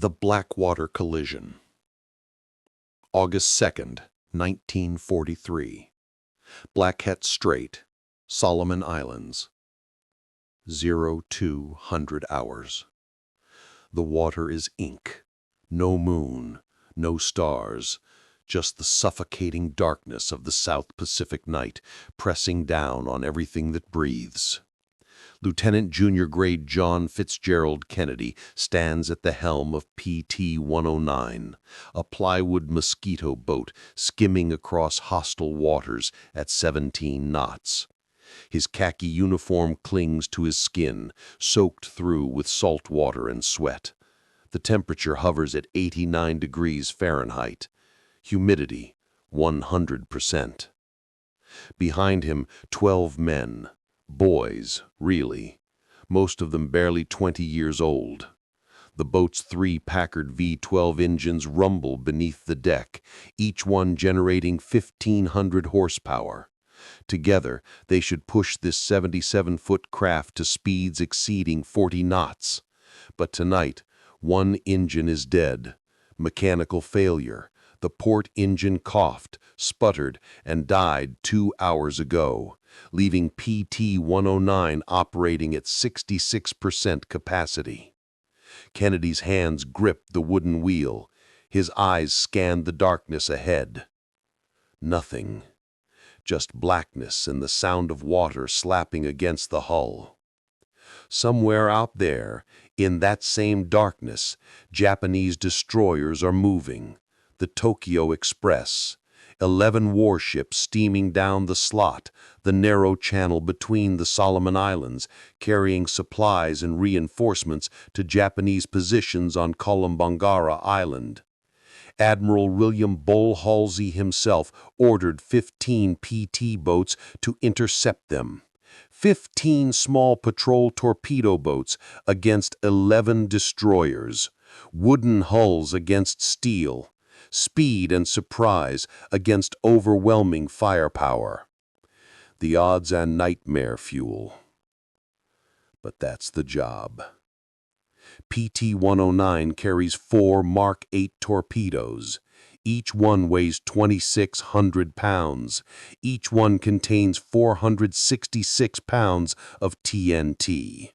The Blackwater Collision. August 2nd, 1943. Blackhead Strait, Solomon Islands. 0200 hours. The water is ink. No moon, no stars, just the suffocating darkness of the South Pacific night pressing down on everything that breathes. Lieutenant Junior Grade John Fitzgerald Kennedy stands at the helm of PT-109, a plywood mosquito boat skimming across hostile waters at 17 knots. His khaki uniform clings to his skin, soaked through with salt water and sweat. The temperature hovers at 89 degrees Fahrenheit. Humidity, 100%. Behind him, 12 men. Boys, really. Most of them barely 20 years old. The boat's 3 Packard V12 engines rumble beneath the deck, each one generating 1,500 horsepower. Together, they should push this 77-foot craft to speeds exceeding 40 knots. But tonight, one engine is dead. Mechanical failure. The port engine coughed, sputtered, and died 2 hours ago, leaving PT-109 operating at 66% capacity. Kennedy's hands gripped the wooden wheel. His eyes scanned the darkness ahead. Nothing. Just blackness and the sound of water slapping against the hull. Somewhere out there, in that same darkness, Japanese destroyers are moving. The Tokyo Express, 11 warships steaming down the slot, the narrow channel between the Solomon Islands, carrying supplies and reinforcements to Japanese positions on Kolombangara Island. Admiral William Bull Halsey himself ordered 15 PT boats to intercept them. 15 small patrol torpedo boats against 11 destroyers. Wooden hulls against steel. Speed and surprise against overwhelming firepower. The odds and nightmare fuel. But that's the job. PT-109 carries 4 Mark 8 torpedoes. Each one weighs 2,600 pounds. Each one contains 466 pounds of TNT.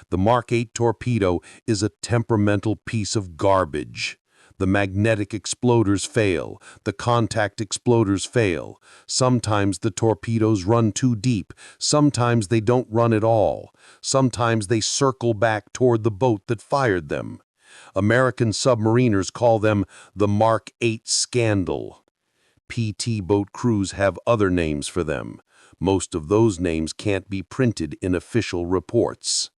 The Mark 8 torpedo is a temperamental piece of garbage. The magnetic exploders fail. The contact exploders fail. Sometimes the torpedoes run too deep. Sometimes they don't run at all. Sometimes they circle back toward the boat that fired them. American submariners call them the Mark 8 scandal. PT boat crews have other names for them. Most of those names can't be printed in official reports.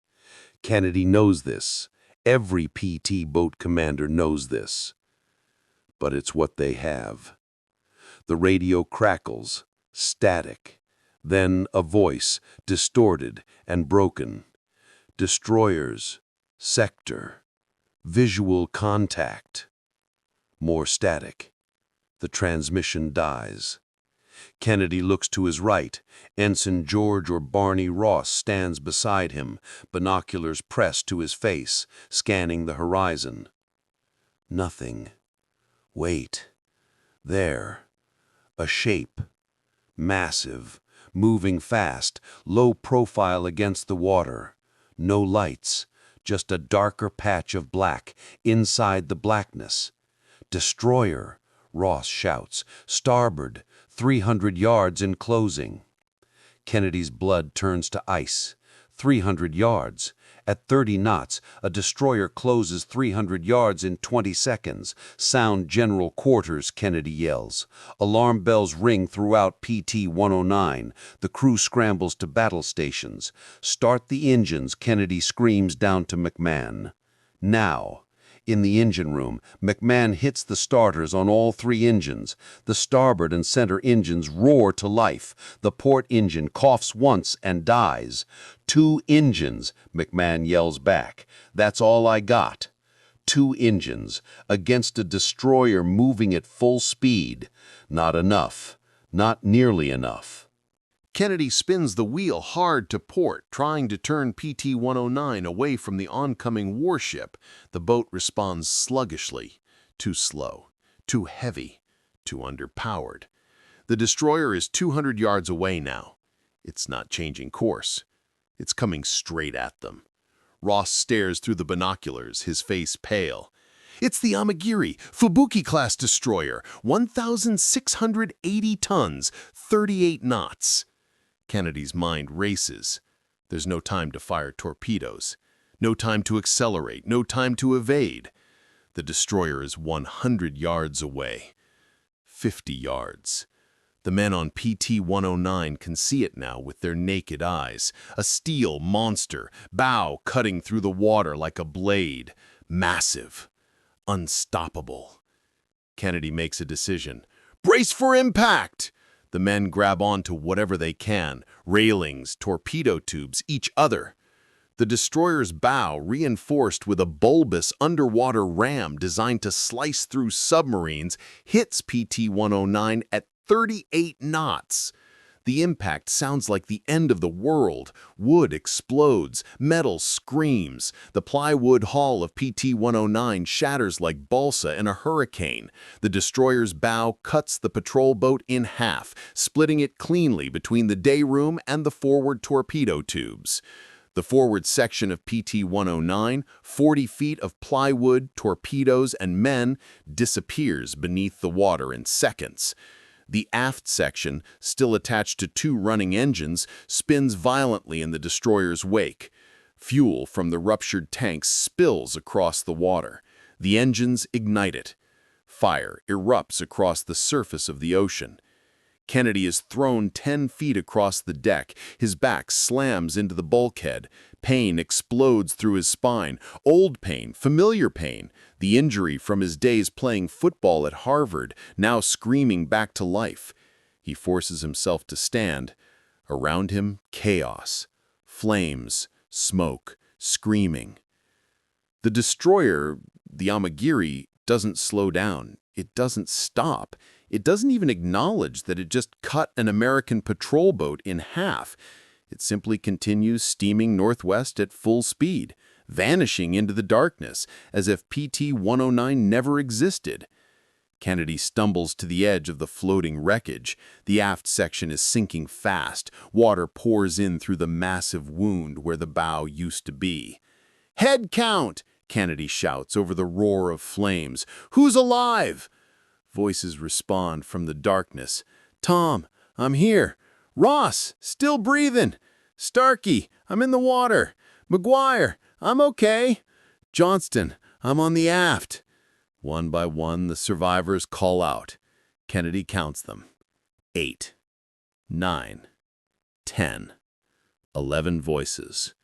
Kennedy knows this. Every PT boat commander knows this. But it's what they have. The radio crackles, static. Then a voice, distorted and broken. Destroyers, sector, visual contact. More static. The transmission dies. Kennedy looks to his right. Ensign George or Barney Ross stands beside him, binoculars pressed to his face, scanning the horizon. Nothing. Wait. There. A shape. Massive. Moving fast. Low profile against the water. No lights. Just a darker patch of black inside the blackness. Destroyer, Ross shouts. Starboard. 300 yards in closing. Kennedy's blood turns to ice. 300 yards. At 30 knots, a destroyer closes 300 yards in 20 seconds. Sound general quarters, Kennedy yells. Alarm bells ring throughout PT-109. The crew scrambles to battle stations. Start the engines, Kennedy screams down to McMahon. Now. In the engine room, McMahon hits the starters on all 3 engines. The starboard and center engines roar to life. The port engine coughs once and dies. 2 engines, McMahon yells back. That's all I got. 2 engines, against a destroyer moving at full speed. Not enough. Not nearly enough. Kennedy spins the wheel hard to port, trying to turn PT-109 away from the oncoming warship. The boat responds sluggishly. Too slow, too heavy, too underpowered. The destroyer is 200 yards away now. It's not changing course. It's coming straight at them. Ross stares through the binoculars, his face pale. It's the Amagiri, Fubuki-class destroyer, 1,680 tons, 38 knots. Kennedy's mind races. There's no time to fire torpedoes. No time to accelerate, no time to evade. The destroyer is 100 yards away. 50 yards. The men on PT-109 can see it now with their naked eyes. A steel monster, bow cutting through the water like a blade. Massive. Unstoppable. Kennedy makes a decision. Brace for impact! The men grab onto whatever they can, railings, torpedo tubes, each other. The destroyer's bow, reinforced with a bulbous underwater ram designed to slice through submarines, hits PT-109 at 38 knots. The impact sounds like the end of the world. Wood explodes, metal screams. The plywood hull of PT-109 shatters like balsa in a hurricane. The destroyer's bow cuts the patrol boat in half, splitting it cleanly between the day room and the forward torpedo tubes. The forward section of PT-109, 40 feet of plywood, torpedoes, and men, disappears beneath the water in seconds. The aft section, still attached to 2 running engines, spins violently in the destroyer's wake. Fuel from the ruptured tanks spills across the water. The engines ignite it. Fire erupts across the surface of the ocean. Kennedy is thrown 10 feet across the deck. His back slams into the bulkhead. Pain explodes through his spine. Old pain, familiar pain. The injury from his days playing football at Harvard, now screaming back to life. He forces himself to stand. Around him, chaos. Flames, smoke, screaming. The destroyer, the Amagiri, doesn't slow down. It doesn't stop. It doesn't even acknowledge that it just cut an American patrol boat in half. It simply continues steaming northwest at full speed, vanishing into the darkness as if PT-109 never existed. Kennedy stumbles to the edge of the floating wreckage. The aft section is sinking fast. Water pours in through the massive wound where the bow used to be. "Head count!" Kennedy shouts over the roar of flames. "Who's alive?" Voices respond from the darkness. "Tom, I'm here. Ross, still breathing. Starkey, I'm in the water. McGuire, I'm okay. Johnston, I'm on the aft." One by one, the survivors call out. Kennedy counts them. 8, 9, 10, 11 voices.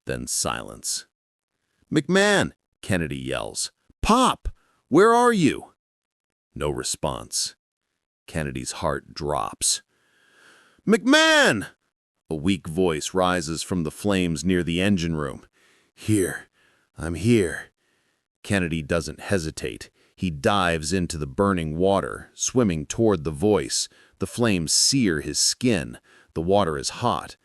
Then silence. "McMahon!" Kennedy yells. "Pop! Where are you?" No response. Kennedy's heart drops. "McMahon!" A weak voice rises from the flames near the engine room. "Here. I'm here." Kennedy doesn't hesitate. He dives into the burning water, swimming toward the voice. The flames sear his skin. The water is hot.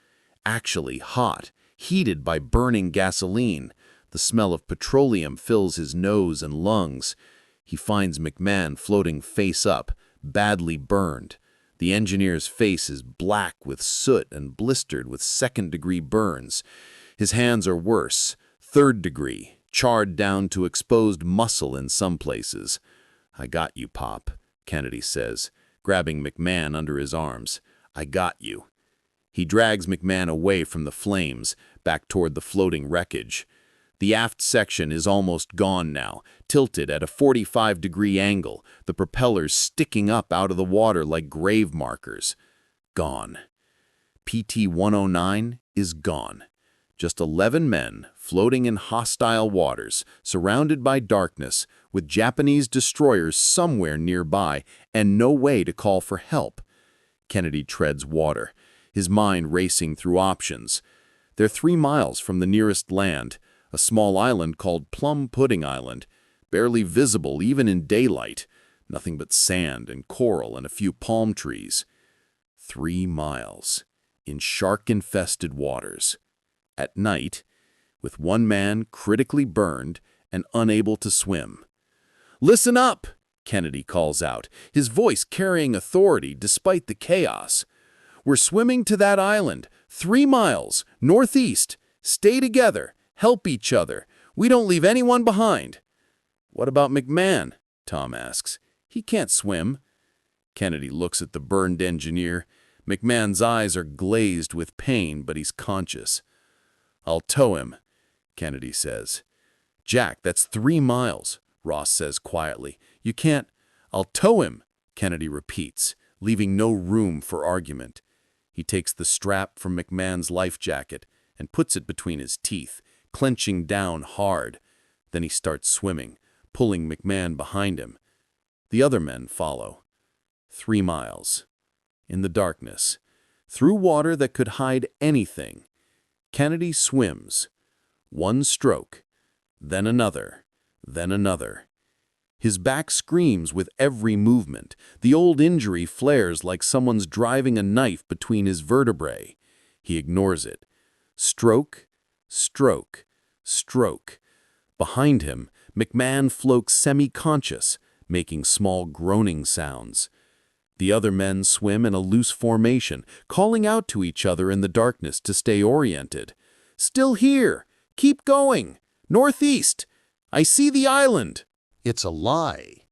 Actually hot, heated by burning gasoline. The smell of petroleum fills his nose and lungs. He finds McMahon floating face up, badly burned. The engineer's face is black with soot and blistered with second-degree burns. His hands are worse, third-degree, charred down to exposed muscle in some places. "I got you, Pop," Kennedy says, grabbing McMahon under his arms. "I got you." He drags McMahon away from the flames, back toward the floating wreckage. The aft section is almost gone now, tilted at a 45-degree angle, the propellers sticking up out of the water like grave markers. Gone. PT-109 is gone. Just 11 men floating in hostile waters, surrounded by darkness, with Japanese destroyers somewhere nearby and no way to call for help. Kennedy treads water, his mind racing through options. They're 3 miles from the nearest land, a small island called Plum Pudding Island, barely visible even in daylight, nothing but sand and coral and a few palm trees. 3 miles. in shark-infested waters. At night, with one man critically burned and unable to swim. "Listen up!" Kennedy calls out, his voice carrying authority despite the chaos. "We're swimming to that island, 3 miles, northeast. Stay together, help each other. We don't leave anyone behind." "What about McMahon?" Tom asks. "He can't swim." Kennedy looks at the burned engineer. McMahon's eyes are glazed with pain, but he's conscious. "I'll tow him," Kennedy says. "Jack, that's 3 miles," Ross says quietly. "You can't—" "I'll tow him," Kennedy repeats, leaving no room for argument. He takes the strap from McMahon's life jacket and puts it between his teeth, clenching down hard. Then he starts swimming, pulling McMahon behind him. The other men follow. 3 miles. In the darkness, through water that could hide anything, Kennedy swims. One stroke, then another, then another. His back screams with every movement. The old injury flares like someone's driving a knife between his vertebrae. He ignores it. Stroke, stroke, stroke. Behind him, McMahon floats semi-conscious, making small groaning sounds. The other men swim in a loose formation, calling out to each other in the darkness to stay oriented. "Still here! Keep going! Northeast! I see the island!" It's a lie.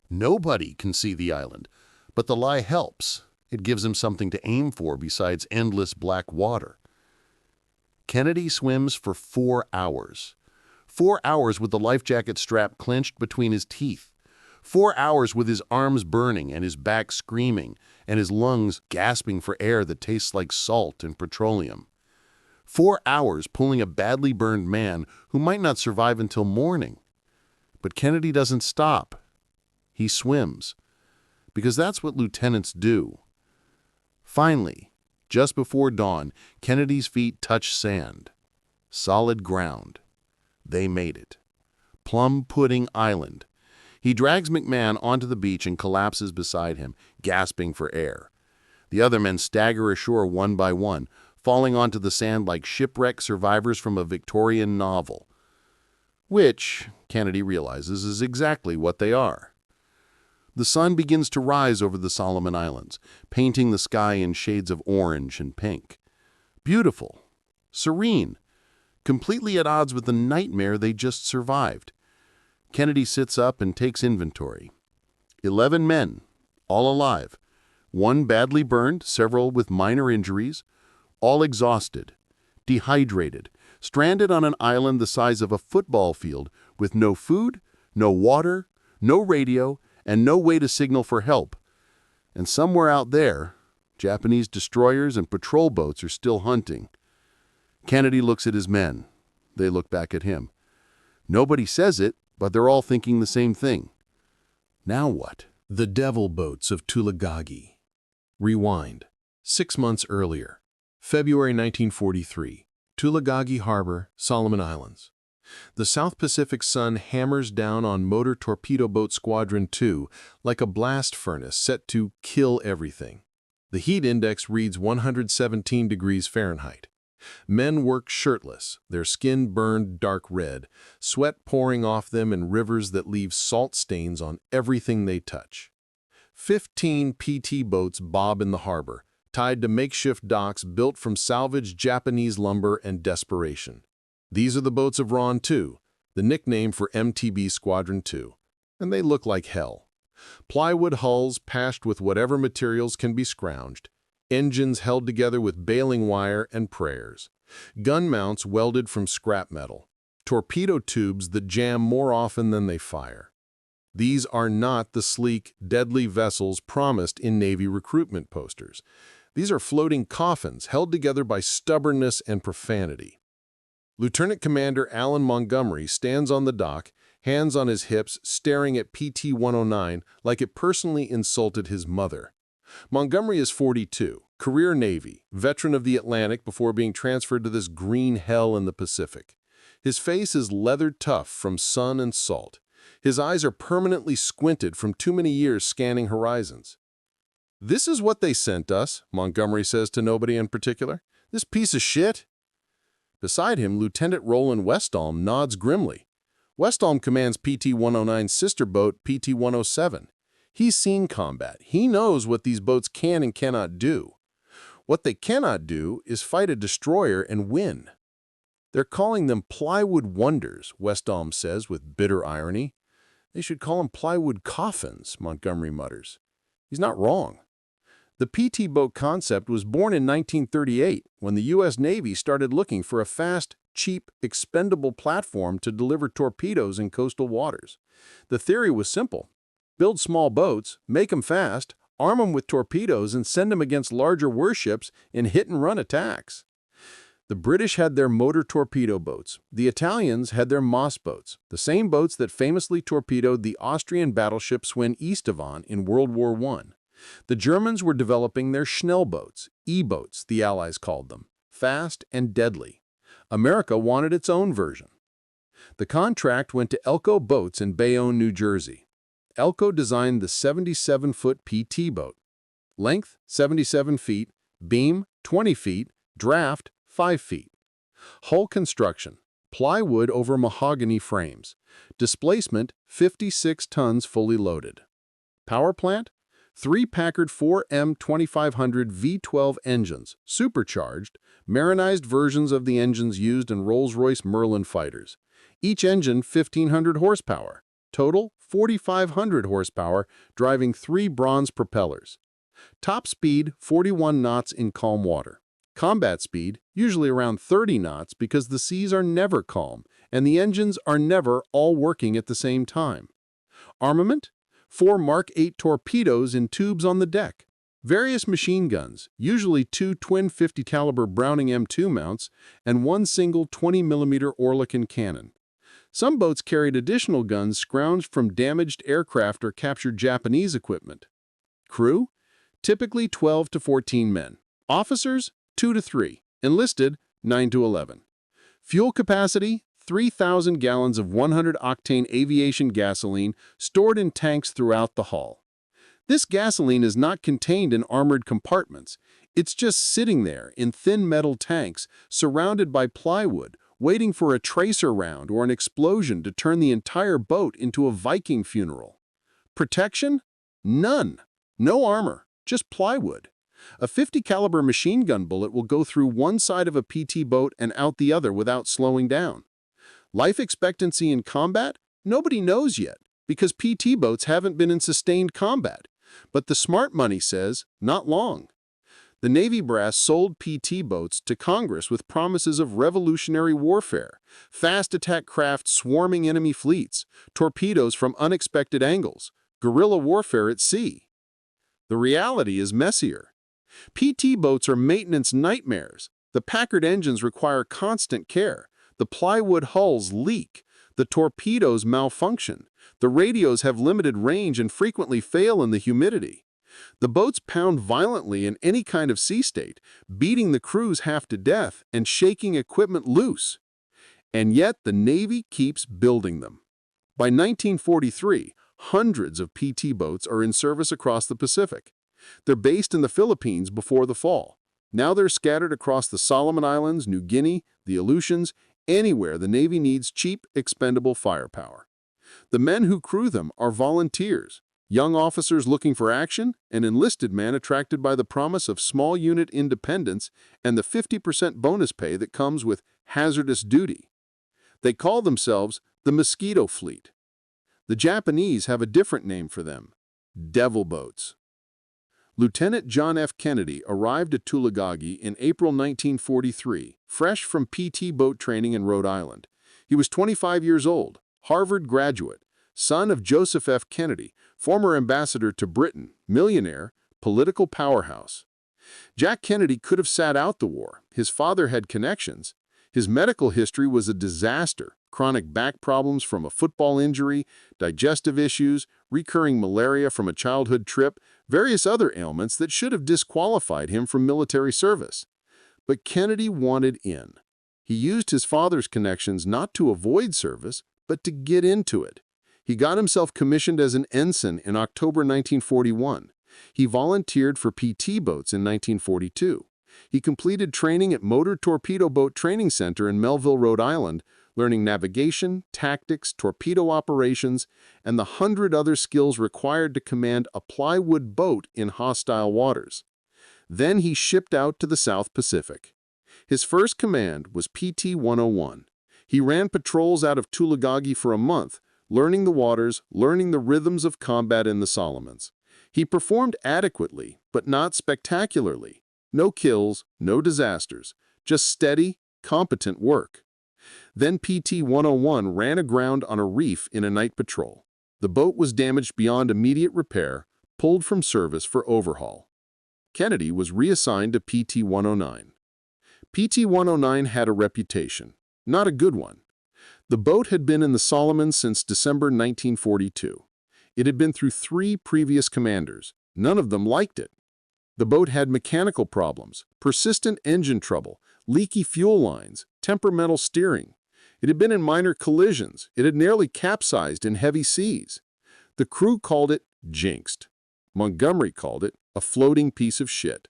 Nobody can see the island, but the lie helps. It gives him something to aim for besides endless black water. Kennedy swims for 4 hours. 4 hours with the life jacket strap clenched between his teeth. 4 hours with his arms burning and his back screaming and his lungs gasping for air that tastes like salt and petroleum. 4 hours pulling a badly burned man who might not survive until morning. But Kennedy doesn't stop. He swims, because that's what lieutenants do. Finally, just before dawn, Kennedy's feet touch sand. Solid ground. They made it. Plum Pudding Island. He drags McMahon onto the beach and collapses beside him, gasping for air. The other men stagger ashore one by one, falling onto the sand like shipwreck survivors from a Victorian novel. Which, Kennedy realizes, is exactly what they are. The sun begins to rise over the Solomon Islands, painting the sky in shades of orange and pink. Beautiful, serene, completely at odds with the nightmare they just survived. Kennedy sits up and takes inventory. 11 men, all alive. 1 badly burned, several with minor injuries, all exhausted, dehydrated, stranded on an island the size of a football field with no food, no water, no radio, and no way to signal for help. And somewhere out there, Japanese destroyers and patrol boats are still hunting. Kennedy looks at his men. They look back at him. Nobody says it, but they're all thinking the same thing. Now what? The Devil Boats of Tulagagi. Rewind. 6 months earlier. February 1943. Tulagagi Harbor, Solomon Islands. The South Pacific sun hammers down on Motor Torpedo Boat Squadron 2 like a blast furnace set to kill everything. The heat index reads 117 degrees Fahrenheit. Men work shirtless, their skin burned dark red, sweat pouring off them in rivers that leave salt stains on everything they touch. 15 PT boats bob in the harbor, tied to makeshift docks built from salvaged Japanese lumber and desperation. These are the boats of Ron 2, the nickname for MTB Squadron 2, and they look like hell. Plywood hulls patched with whatever materials can be scrounged, engines held together with baling wire and prayers, gun mounts welded from scrap metal, torpedo tubes that jam more often than they fire. These are not the sleek, deadly vessels promised in Navy recruitment posters. These are floating coffins held together by stubbornness and profanity. Lieutenant Commander Alan Montgomery stands on the dock, hands on his hips, staring at PT-109 like it personally insulted his mother. Montgomery is 42, career Navy, veteran of the Atlantic before being transferred to this green hell in the Pacific. His face is leathered tough from sun and salt. His eyes are permanently squinted from too many years scanning horizons. "This is what they sent us," Montgomery says to nobody in particular. "This piece of shit." Beside him, Lieutenant Roland Westholm nods grimly. Westholm commands PT-109's sister boat, PT-107. He's seen combat. He knows what these boats can and cannot do. What they cannot do is fight a destroyer and win. "They're calling them plywood wonders," Westholm says with bitter irony. "They should call them plywood coffins," Montgomery mutters. He's not wrong. The PT boat concept was born in 1938 when the U.S. Navy started looking for a fast, cheap, expendable platform to deliver torpedoes in coastal waters. The theory was simple. Build small boats, make them fast, arm them with torpedoes, and send them against larger warships in hit-and-run attacks. The British had their motor torpedo boats. The Italians had their Moss boats, the same boats that famously torpedoed the Austrian battleship Swen Estavon in World War I. The Germans were developing their Schnell boats, E-boats, the Allies called them, fast and deadly. America wanted its own version. The contract went to Elco Boats in Bayonne, New Jersey. Elco designed the 77-foot PT boat. Length, 77 feet, beam, 20 feet, draft, 5 feet. Hull construction, plywood over mahogany frames. Displacement, 56 tons fully loaded. Power plant, 3 Packard 4M 2500 V12 engines, supercharged, marinized versions of the engines used in Rolls-Royce Merlin fighters. Each engine 1,500 horsepower. Total 4,500 horsepower, driving 3 bronze propellers. Top speed 41 knots in calm water. Combat speed usually around 30 knots because the seas are never calm and the engines are never all working at the same time. Armament? 4 Mark 8 torpedoes in tubes on the deck. Various machine guns, usually 2 twin 50 caliber Browning M2 mounts and 1 single 20mm Oerlikon cannon. Some boats carried additional guns scrounged from damaged aircraft or captured Japanese equipment. Crew? Typically 12 to 14 men. Officers? 2 to 3. Enlisted? 9 to 11. Fuel capacity? 3,000 gallons of 100-octane aviation gasoline stored in tanks throughout the hull. This gasoline is not contained in armored compartments. It's just sitting there in thin metal tanks surrounded by plywood, waiting for a tracer round or an explosion to turn the entire boat into a Viking funeral. Protection? None. No armor, just plywood. A 50 caliber machine gun bullet will go through one side of a PT boat and out the other without slowing down. Life expectancy in combat? Nobody knows yet, because PT boats haven't been in sustained combat. But the smart money says, not long. The Navy brass sold PT boats to Congress with promises of revolutionary warfare, fast attack craft swarming enemy fleets, torpedoes from unexpected angles, guerrilla warfare at sea. The reality is messier. PT boats are maintenance nightmares. The Packard engines require constant care. The plywood hulls leak. The torpedoes malfunction. The radios have limited range and frequently fail in the humidity. The boats pound violently in any kind of sea state, beating the crews half to death and shaking equipment loose. And yet the Navy keeps building them. By 1943, hundreds of PT boats are in service across the Pacific. They're based in the Philippines before the fall. Now they're scattered across the Solomon Islands, New Guinea, the Aleutians, anywhere the Navy needs cheap, expendable firepower. The men who crew them are volunteers, young officers looking for action, and enlisted men attracted by the promise of small unit independence and the 50% bonus pay that comes with hazardous duty. They call themselves the Mosquito Fleet. The Japanese have a different name for them: Devil Boats. Lieutenant John F. Kennedy arrived at Tulagagi in April 1943, fresh from PT boat training in Rhode Island. He was 25 years old, Harvard graduate, son of Joseph F. Kennedy, former ambassador to Britain, millionaire, political powerhouse. Jack Kennedy could have sat out the war. His father had connections. His medical history was a disaster: chronic back problems from a football injury, digestive issues, recurring malaria from a childhood trip, various other ailments that should have disqualified him from military service. But Kennedy wanted in. He used his father's connections not to avoid service, but to get into it. He got himself commissioned as an ensign in October 1941. He volunteered for PT boats in 1942. He completed training at Motor Torpedo Boat Training Center in Melville, Rhode Island, learning navigation, tactics, torpedo operations, and the 100 other skills required to command a plywood boat in hostile waters. Then he shipped out to the South Pacific. His first command was PT-101. He ran patrols out of Tulagagi for a month, learning the waters, learning the rhythms of combat in the Solomons. He performed adequately, but not spectacularly. No kills, no disasters, just steady, competent work. Then PT-101 ran aground on a reef in a night patrol. The boat was damaged beyond immediate repair, pulled from service for overhaul. Kennedy was reassigned to PT-109. PT-109 had a reputation, not a good one. The boat had been in the Solomons since December 1942. It had been through 3 previous commanders. None of them liked it. The boat had mechanical problems, persistent engine trouble, leaky fuel lines, temperamental steering. It had been in minor collisions. It had nearly capsized in heavy seas. The crew called it jinxed. Montgomery called it a floating piece of shit.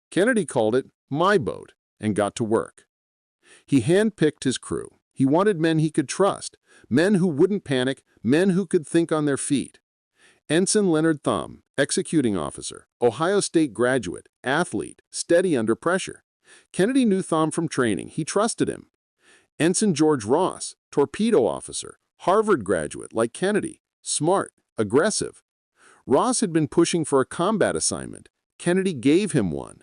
Kennedy called it my boat and got to work. He handpicked his crew. He wanted men he could trust, men who wouldn't panic, men who could think on their feet. Ensign Leonard Thumb, executing officer, Ohio State graduate, athlete, steady under pressure. Kennedy knew Thumb from training. He trusted him. Ensign George Ross, torpedo officer, Harvard graduate like Kennedy, smart, aggressive. Ross had been pushing for a combat assignment. Kennedy gave him one.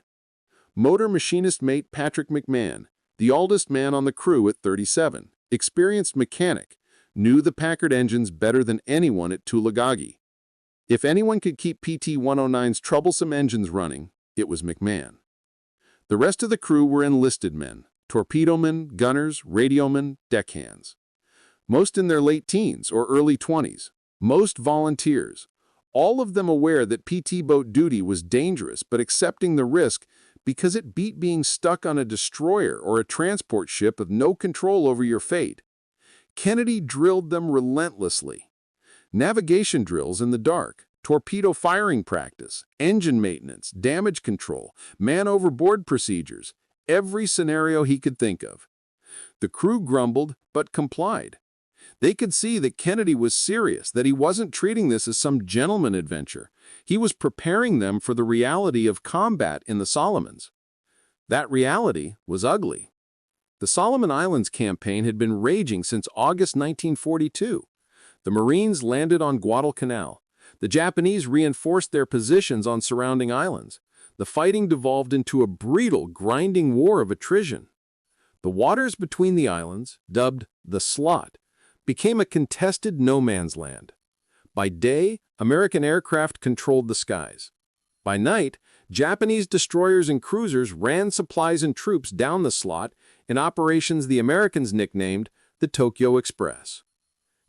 Motor machinist mate Patrick McMahon, the oldest man on the crew at 37, experienced mechanic, knew the Packard engines better than anyone at Tulagagi. If anyone could keep PT-109's troublesome engines running, it was McMahon. The rest of the crew were enlisted men, torpedomen, gunners, radiomen, deckhands. Most in their late teens or early 20s, most volunteers, all of them aware that PT boat duty was dangerous but accepting the risk because it beat being stuck on a destroyer or a transport ship with no control over your fate. Kennedy drilled them relentlessly. Navigation drills in the dark, torpedo firing practice, engine maintenance, damage control, man overboard procedures, every scenario he could think of. The crew grumbled but complied. They could see that Kennedy was serious, that he wasn't treating this as some gentleman adventure. He was preparing them for the reality of combat in the Solomons. That reality was ugly. The Solomon Islands campaign had been raging since August 1942. The Marines landed on Guadalcanal. The Japanese reinforced their positions on surrounding islands. The fighting devolved into a brutal, grinding war of attrition. The waters between the islands, dubbed the Slot, became a contested no-man's land. By day, American aircraft controlled the skies. By night, Japanese destroyers and cruisers ran supplies and troops down the Slot in operations the Americans nicknamed the Tokyo Express.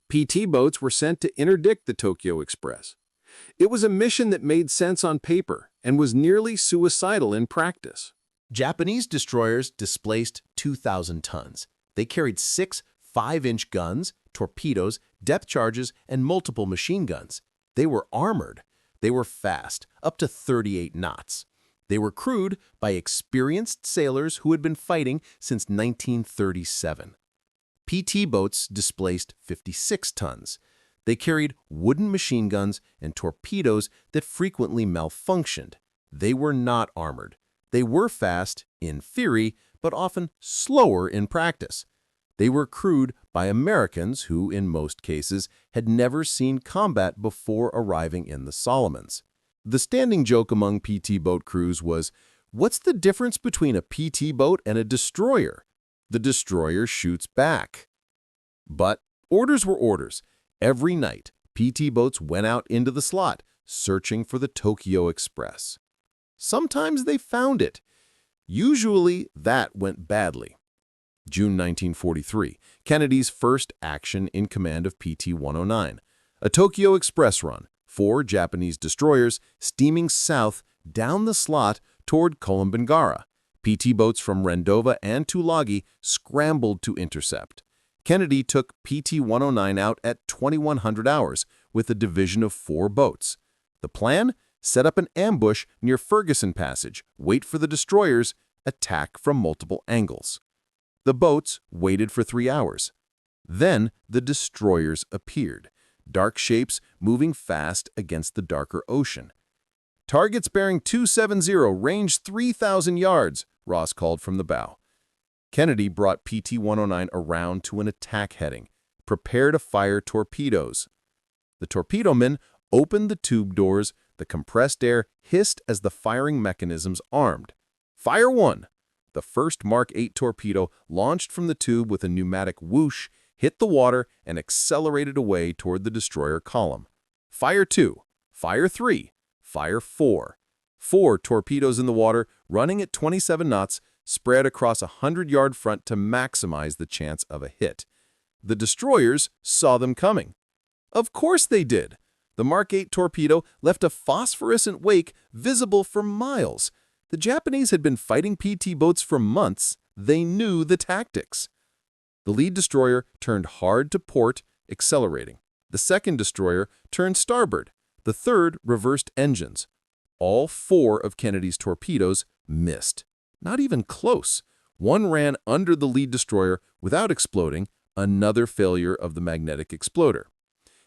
PT boats were sent to interdict the Tokyo Express. It was a mission that made sense on paper and was nearly suicidal in practice. Japanese destroyers displaced 2,000 tons. They carried 6 5-inch guns, torpedoes, depth charges, and multiple machine guns. They were armored. They were fast, up to 38 knots. They were crewed by experienced sailors who had been fighting since 1937. PT boats displaced 56 tons. They carried wooden machine guns and torpedoes that frequently malfunctioned. They were not armored. They were fast, in theory, but often slower in practice. They were crewed by Americans who, in most cases, had never seen combat before arriving in the Solomons. The standing joke among PT boat crews was, what's the difference between a PT boat and a destroyer? The destroyer shoots back. But orders were orders. Every night, PT boats went out into the Slot, searching for the Tokyo Express. Sometimes they found it. Usually, that went badly. June 1943, Kennedy's first action in command of PT-109. A Tokyo Express run, 4 Japanese destroyers steaming south down the Slot toward Kolombangara. PT boats from Rendova and Tulagi scrambled to intercept. Kennedy took PT-109 out at 2100 hours with a division of 4 boats. The plan? set up an ambush near Ferguson Passage, wait for the destroyers, attack from multiple angles. The boats waited for 3 hours. Then the destroyers appeared, dark shapes moving fast against the darker ocean. "Targets bearing 270, range 3,000 yards, Ross called from the bow. Kennedy brought PT-109 around to an attack heading. Prepare to fire torpedoes. The torpedo men opened the tube doors. The compressed air hissed as the firing mechanisms armed. Fire 1! The first Mark 8 torpedo launched from the tube with a pneumatic whoosh, hit the water, and accelerated away toward the destroyer column. Fire 2. Fire 3. Fire 4. 4 torpedoes in the water, running at 27 knots, spread across a 100-yard front to maximize the chance of a hit. The destroyers saw them coming. Of course they did. The Mark 8 torpedo left a phosphorescent wake visible for miles. The Japanese had been fighting PT boats for months. They knew the tactics. The lead destroyer turned hard to port, accelerating. The second destroyer turned starboard. The third reversed engines. All 4 of Kennedy's torpedoes missed. Not even close. One ran under the lead destroyer without exploding, another failure of the magnetic exploder.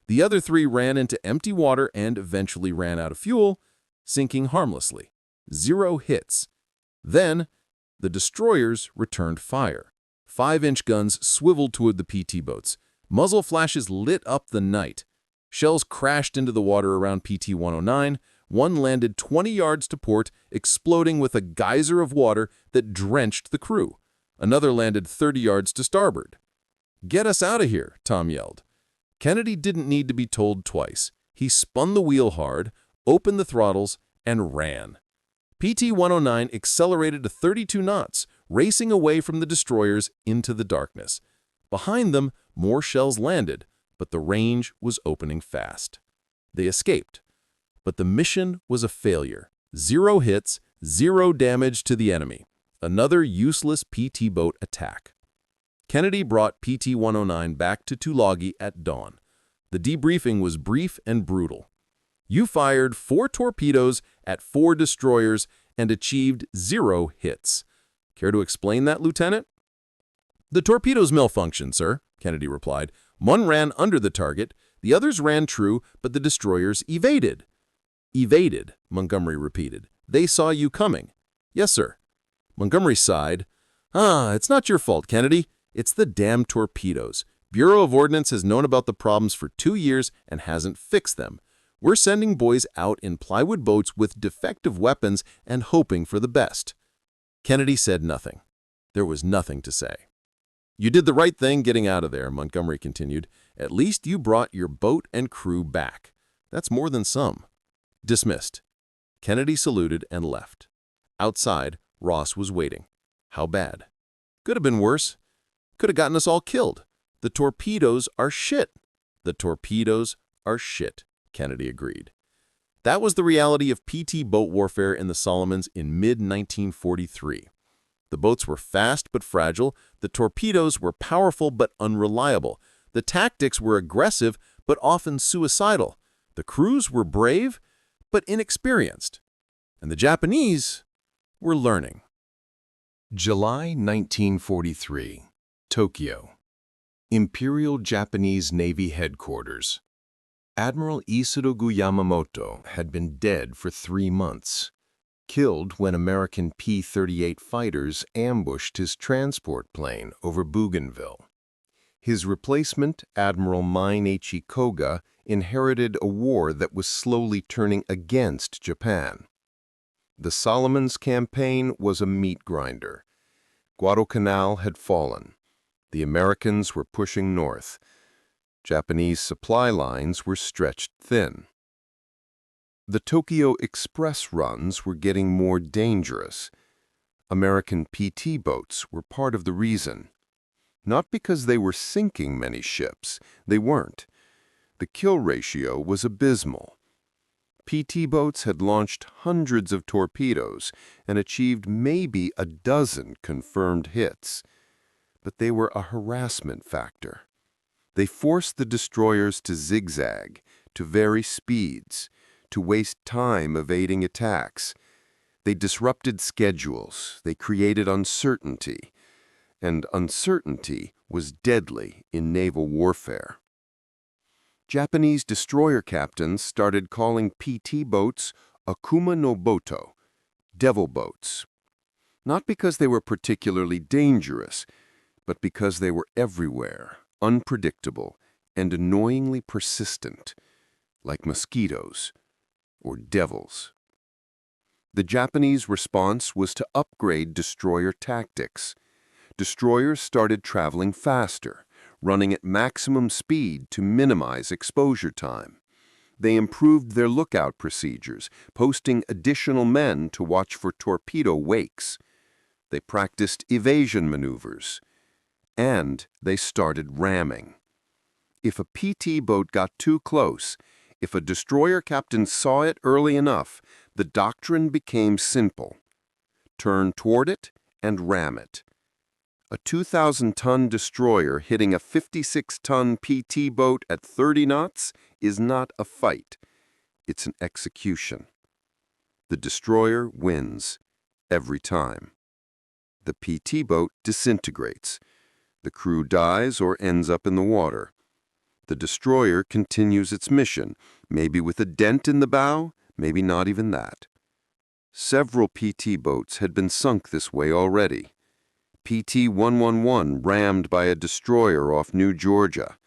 The other 3 ran into empty water and eventually ran out of fuel, sinking harmlessly. 0 hits. Then, the destroyers returned fire. 5-inch guns swiveled toward the PT boats. Muzzle flashes lit up the night. Shells crashed into the water around PT-109. One landed 20 yards to port, exploding with a geyser of water that drenched the crew. Another landed 30 yards to starboard. "Get us out of here," Tom yelled. Kennedy didn't need to be told twice. He spun the wheel hard, opened the throttles, and ran. PT-109 accelerated to 32 knots, racing away from the destroyers into the darkness. Behind them, more shells landed, but the range was opening fast. They escaped. But the mission was a failure. 0 hits, 0 damage to the enemy. Another useless PT boat attack. Kennedy brought PT-109 back to Tulagi at dawn. The debriefing was brief and brutal. "You fired 4 torpedoes at 4 destroyers and achieved 0 hits. Care to explain that, Lieutenant?" "The torpedoes malfunctioned, sir," Kennedy replied. "One ran under the target, the others ran true, but the destroyers evaded." "Evaded," Montgomery repeated. "They saw you coming." "Yes, sir." Montgomery sighed. It's not your fault, Kennedy. It's the damn torpedoes. Bureau of Ordnance has known about the problems for 2 years and hasn't fixed them. We're sending boys out in plywood boats with defective weapons and hoping for the best." Kennedy said nothing. There was nothing to say. "You did the right thing getting out of there," Montgomery continued. "At least you brought your boat and crew back. That's more than some." Dismissed. Kennedy saluted and left. Outside, Ross was waiting. How bad? Could have been worse. Could have gotten us all killed. The torpedoes are shit. The torpedoes are shit, Kennedy agreed. That was the reality of PT boat warfare in the Solomons in mid-1943. The boats were fast but fragile. The torpedoes were powerful but unreliable. The tactics were aggressive but often suicidal. The crews were brave but inexperienced. And the Japanese were learning. July 1943, Tokyo. Imperial Japanese Navy Headquarters. Admiral Isadogu Yamamoto had been dead for 3 months, killed when American P-38 fighters ambushed his transport plane over Bougainville. His replacement, Admiral Mine-Ichi Koga, inherited a war that was slowly turning against Japan. The Solomons campaign was a meat grinder. Guadalcanal had fallen. The Americans were pushing north. Japanese supply lines were stretched thin. The Tokyo Express runs were getting more dangerous. American PT boats were part of the reason. Not because they were sinking many ships. They weren't. The kill ratio was abysmal. PT boats had launched hundreds of torpedoes and achieved maybe a dozen confirmed hits. But they were a harassment factor. They forced the destroyers to zigzag, to vary speeds, to waste time evading attacks. They disrupted schedules, they created uncertainty, and uncertainty was deadly in naval warfare. Japanese destroyer captains started calling PT boats Akuma no Boto, devil boats. Not because they were particularly dangerous, but because they were everywhere, unpredictable, and annoyingly persistent, like mosquitoes or devils. The Japanese response was to upgrade destroyer tactics. Destroyers started traveling faster, running at maximum speed to minimize exposure time. They improved their lookout procedures, posting additional men to watch for torpedo wakes. They practiced evasion maneuvers. And they started ramming. If a PT boat got too close, if a destroyer captain saw it early enough, the doctrine became simple. Turn toward it and ram it. A 2,000-ton destroyer hitting a 56-ton PT boat at 30 knots is not a fight. It's an execution. The destroyer wins every time. The PT boat disintegrates. The crew dies or ends up in the water. The destroyer continues its mission, maybe with a dent in the bow, maybe not even that. Several PT boats had been sunk this way already. PT-111 rammed by a destroyer off New Georgia.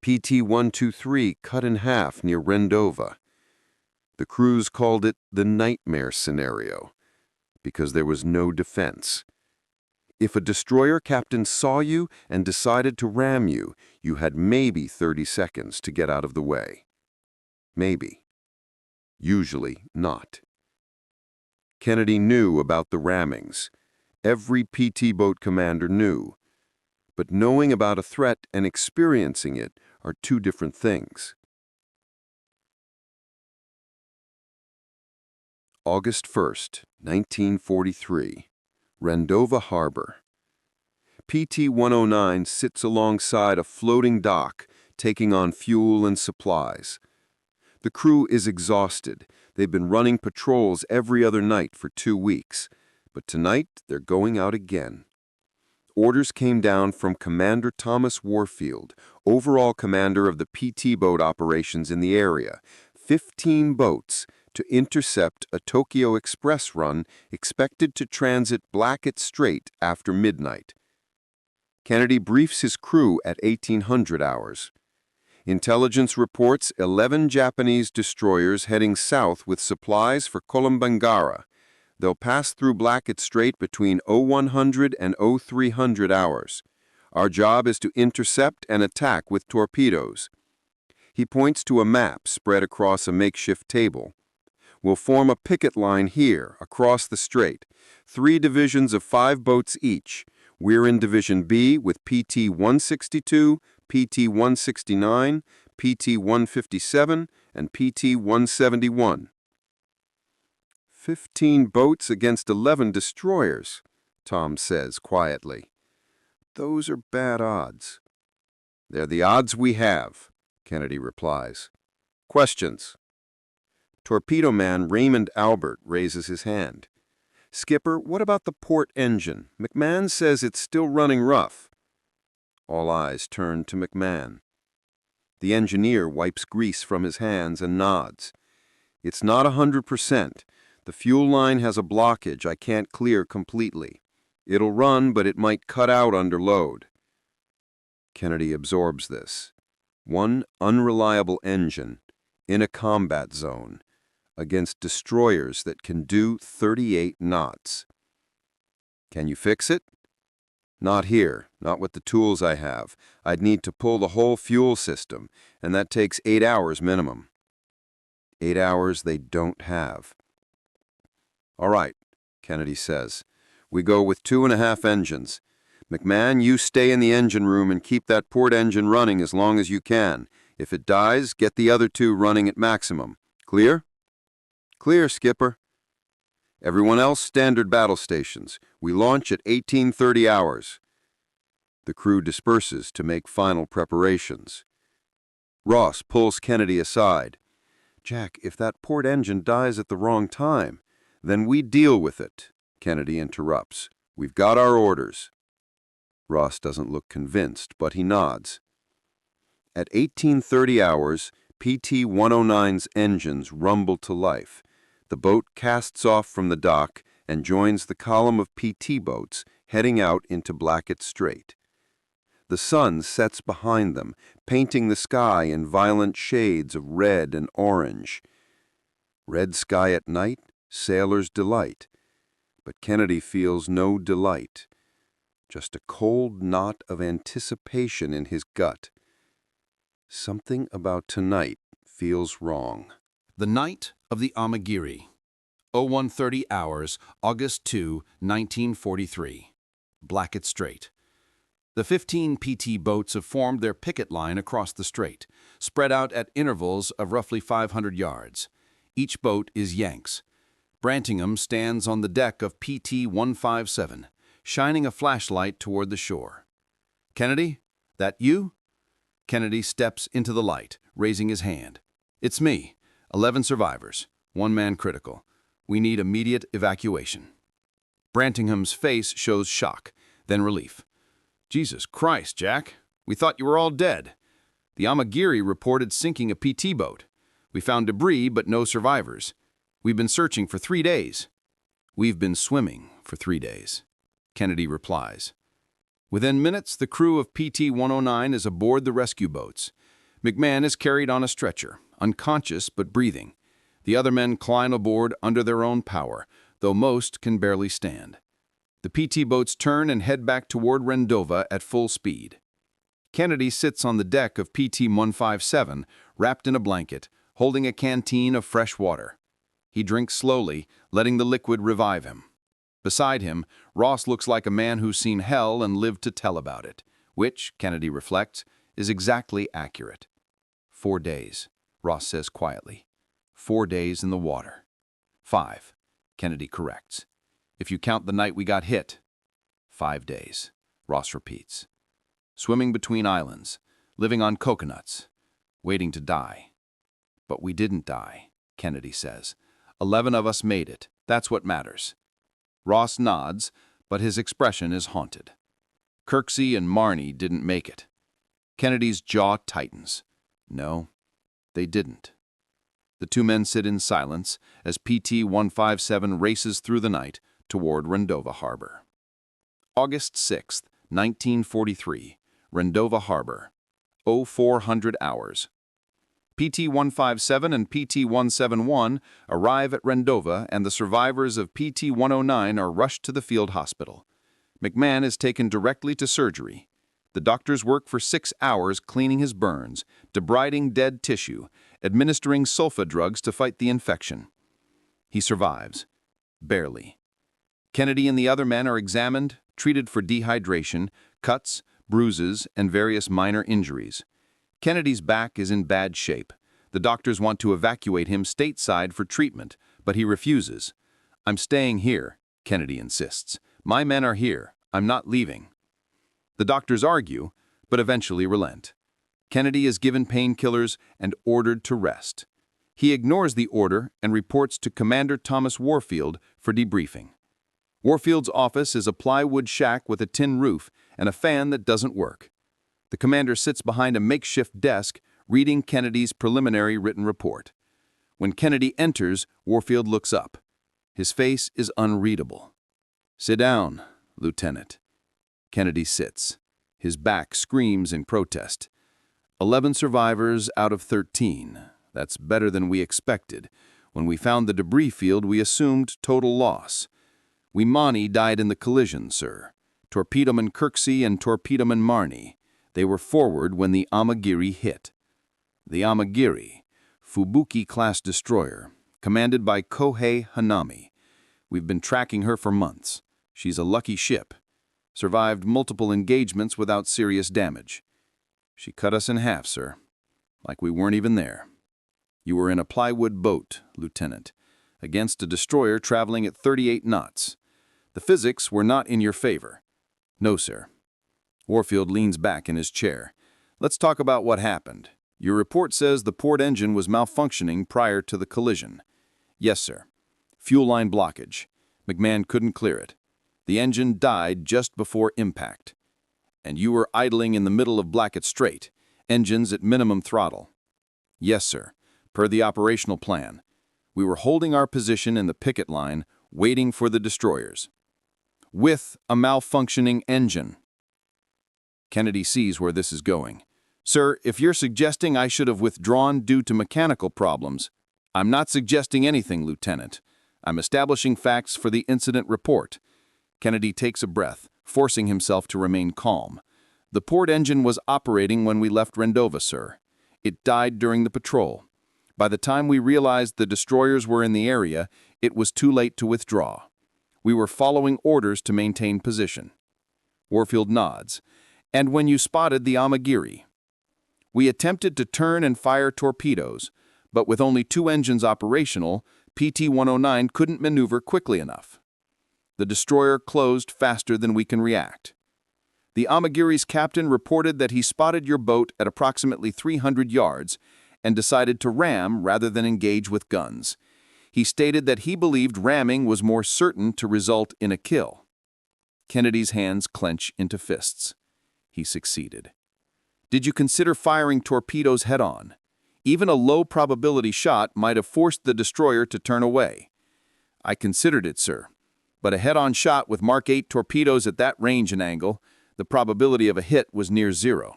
PT-123 cut in half near Rendova. The crews called it the nightmare scenario, because there was no defense. If a destroyer captain saw you and decided to ram you, you had maybe 30 seconds to get out of the way. Maybe. Usually not. Kennedy knew about the rammings. Every PT boat commander knew. But knowing about a threat and experiencing it are two different things. August 1st, 1943. Rendova Harbor. PT-109 sits alongside a floating dock, taking on fuel and supplies. The crew is exhausted. They've been running patrols every other night for 2 weeks. But tonight, they're going out again. Orders came down from Commander Thomas Warfield, overall commander of the PT boat operations in the area. 15 boats to intercept a Tokyo Express run expected to transit Blackett Strait after midnight. Kennedy briefs his crew at 1800 hours. Intelligence reports 11 Japanese destroyers heading south with supplies for Kolombangara. They'll pass through Blackett Strait between 0100 and 0300 hours. Our job is to intercept and attack with torpedoes. He points to a map spread across a makeshift table. We'll form a picket line here, across the strait. 3 divisions of 5 boats each. We're in Division B with PT-162, PT-169, PT-157, and PT-171. 15 boats against 11 destroyers, Tom says quietly. Those are bad odds. They're the odds we have, Kennedy replies. Questions? Torpedo man Raymond Albert raises his hand. Skipper, what about the port engine? McMahon says it's still running rough. All eyes turn to McMahon. The engineer wipes grease from his hands and nods. It's not 100%. The fuel line has a blockage I can't clear completely. It'll run, but it might cut out under load. Kennedy absorbs this. One unreliable engine in a combat zone against destroyers that can do 38 knots. Can you fix it? Not here, not with the tools I have. I'd need to pull the whole fuel system, and that takes 8 hours minimum. 8 hours they don't have. All right, Kennedy says. We go with 2.5 engines. McMahon, you stay in the engine room and keep that port engine running as long as you can. If it dies, get the other 2 running at maximum. Clear? Clear, Skipper. Everyone else, standard battle stations. We launch at 1830 hours. The crew disperses to make final preparations. Ross pulls Kennedy aside. Jack, if that port engine dies at the wrong time, then we deal with it, Kennedy interrupts. We've got our orders. Ross doesn't look convinced, but he nods. At 1830 hours, PT-109's engines rumble to life. The boat casts off from the dock and joins the column of PT boats heading out into Blackett Strait. The sun sets behind them, painting the sky in violent shades of red and orange. Red sky at night, sailors' delight. But Kennedy feels no delight, just a cold knot of anticipation in his gut. Something about tonight feels wrong. The night of the Amagiri. 0130 hours, August 2, 1943. Blackett Strait. The 15 PT boats have formed their picket line across the strait, spread out at intervals of roughly 500 yards. Each boat is Yanks. Brantingham stands on the deck of PT-157, shining a flashlight toward the shore. "Kennedy, that you?" Kennedy steps into the light, raising his hand. "It's me. 11 survivors. 1 man critical. We need immediate evacuation." Brantingham's face shows shock, then relief. "Jesus Christ, Jack. We thought you were all dead. The Amagiri reported sinking a PT boat. We found debris, but no survivors. We've been searching for 3 days." "We've been swimming for 3 days," Kennedy replies. Within minutes, the crew of PT-109 is aboard the rescue boats. McMahon is carried on a stretcher, unconscious but breathing. The other men climb aboard under their own power, though most can barely stand. The PT boats turn and head back toward Rendova at full speed. Kennedy sits on the deck of PT-157, wrapped in a blanket, holding a canteen of fresh water. He drinks slowly, letting the liquid revive him. Beside him, Ross looks like a man who's seen hell and lived to tell about it, which, Kennedy reflects, is exactly accurate. 4 days, Ross says quietly. 4 days in the water. 5, Kennedy corrects. If you count the night we got hit. 5 days, Ross repeats. Swimming between islands, living on coconuts, waiting to die. But we didn't die, Kennedy says. 11 of us made it. That's what matters. Ross nods, but his expression is haunted. Kirksey and Marnie didn't make it. Kennedy's jaw tightens. No, they didn't. The 2 men sit in silence as PT-157 races through the night toward Rendova Harbor. August 6, 1943, Rendova Harbor. 0400 hours. PT-157 and PT-171 arrive at Rendova, and the survivors of PT-109 are rushed to the field hospital. McMahon is taken directly to surgery. The doctors work for 6 hours cleaning his burns, debriding dead tissue, administering sulfa drugs to fight the infection. He survives. Barely. Kennedy and the other men are examined, treated for dehydration, cuts, bruises, and various minor injuries. Kennedy's back is in bad shape. The doctors want to evacuate him stateside for treatment, but he refuses. "I'm staying here," Kennedy insists. "My men are here. I'm not leaving." The doctors argue, but eventually relent. Kennedy is given painkillers and ordered to rest. He ignores the order and reports to Commander Thomas Warfield for debriefing. Warfield's office is a plywood shack with a tin roof and a fan that doesn't work. The commander sits behind a makeshift desk, reading Kennedy's preliminary written report. When Kennedy enters, Warfield looks up. His face is unreadable. "Sit down, Lieutenant." Kennedy sits. His back screams in protest. 11 survivors out of 13. That's better than we expected. When we found the debris field, we assumed total loss. Wimani died in the collision, sir. Torpedoman Kirksey and Torpedoman Marnie. They were forward when the Amagiri hit. The Amagiri, Fubuki-class destroyer, commanded by Kohei Hanami. We've been tracking her for months. She's a lucky ship. Survived multiple engagements without serious damage. She cut us in half, sir. Like we weren't even there. You were in a plywood boat, Lieutenant, against a destroyer traveling at 38 knots. The physics were not in your favor. No, sir. Warfield leans back in his chair. Let's talk about what happened. Your report says the port engine was malfunctioning prior to the collision. Yes, sir. Fuel line blockage. McMahon couldn't clear it. The engine died just before impact. And you were idling in the middle of Blackett Strait, engines at minimum throttle. Yes, sir. Per the operational plan. We were holding our position in the picket line, waiting for the destroyers. With a malfunctioning engine. Kennedy sees where this is going. Sir, if you're suggesting I should have withdrawn due to mechanical problems, I'm not suggesting anything, Lieutenant. I'm establishing facts for the incident report. Kennedy takes a breath, forcing himself to remain calm. The port engine was operating when we left Rendova, sir. It died during the patrol. By the time we realized the destroyers were in the area, it was too late to withdraw. We were following orders to maintain position. Warfield nods. And when you spotted the Amagiri? We attempted to turn and fire torpedoes, but with only 2 engines operational, PT-109 couldn't maneuver quickly enough. The destroyer closed faster than we can react. The Amagiri's captain reported that he spotted your boat at approximately 300 yards and decided to ram rather than engage with guns. He stated that he believed ramming was more certain to result in a kill. Kennedy's hands clench into fists. He succeeded. Did you consider firing torpedoes head-on? Even a low-probability shot might have forced the destroyer to turn away. I considered it, sir. But a head-on shot with Mark 8 torpedoes at that range and angle, the probability of a hit was near 0.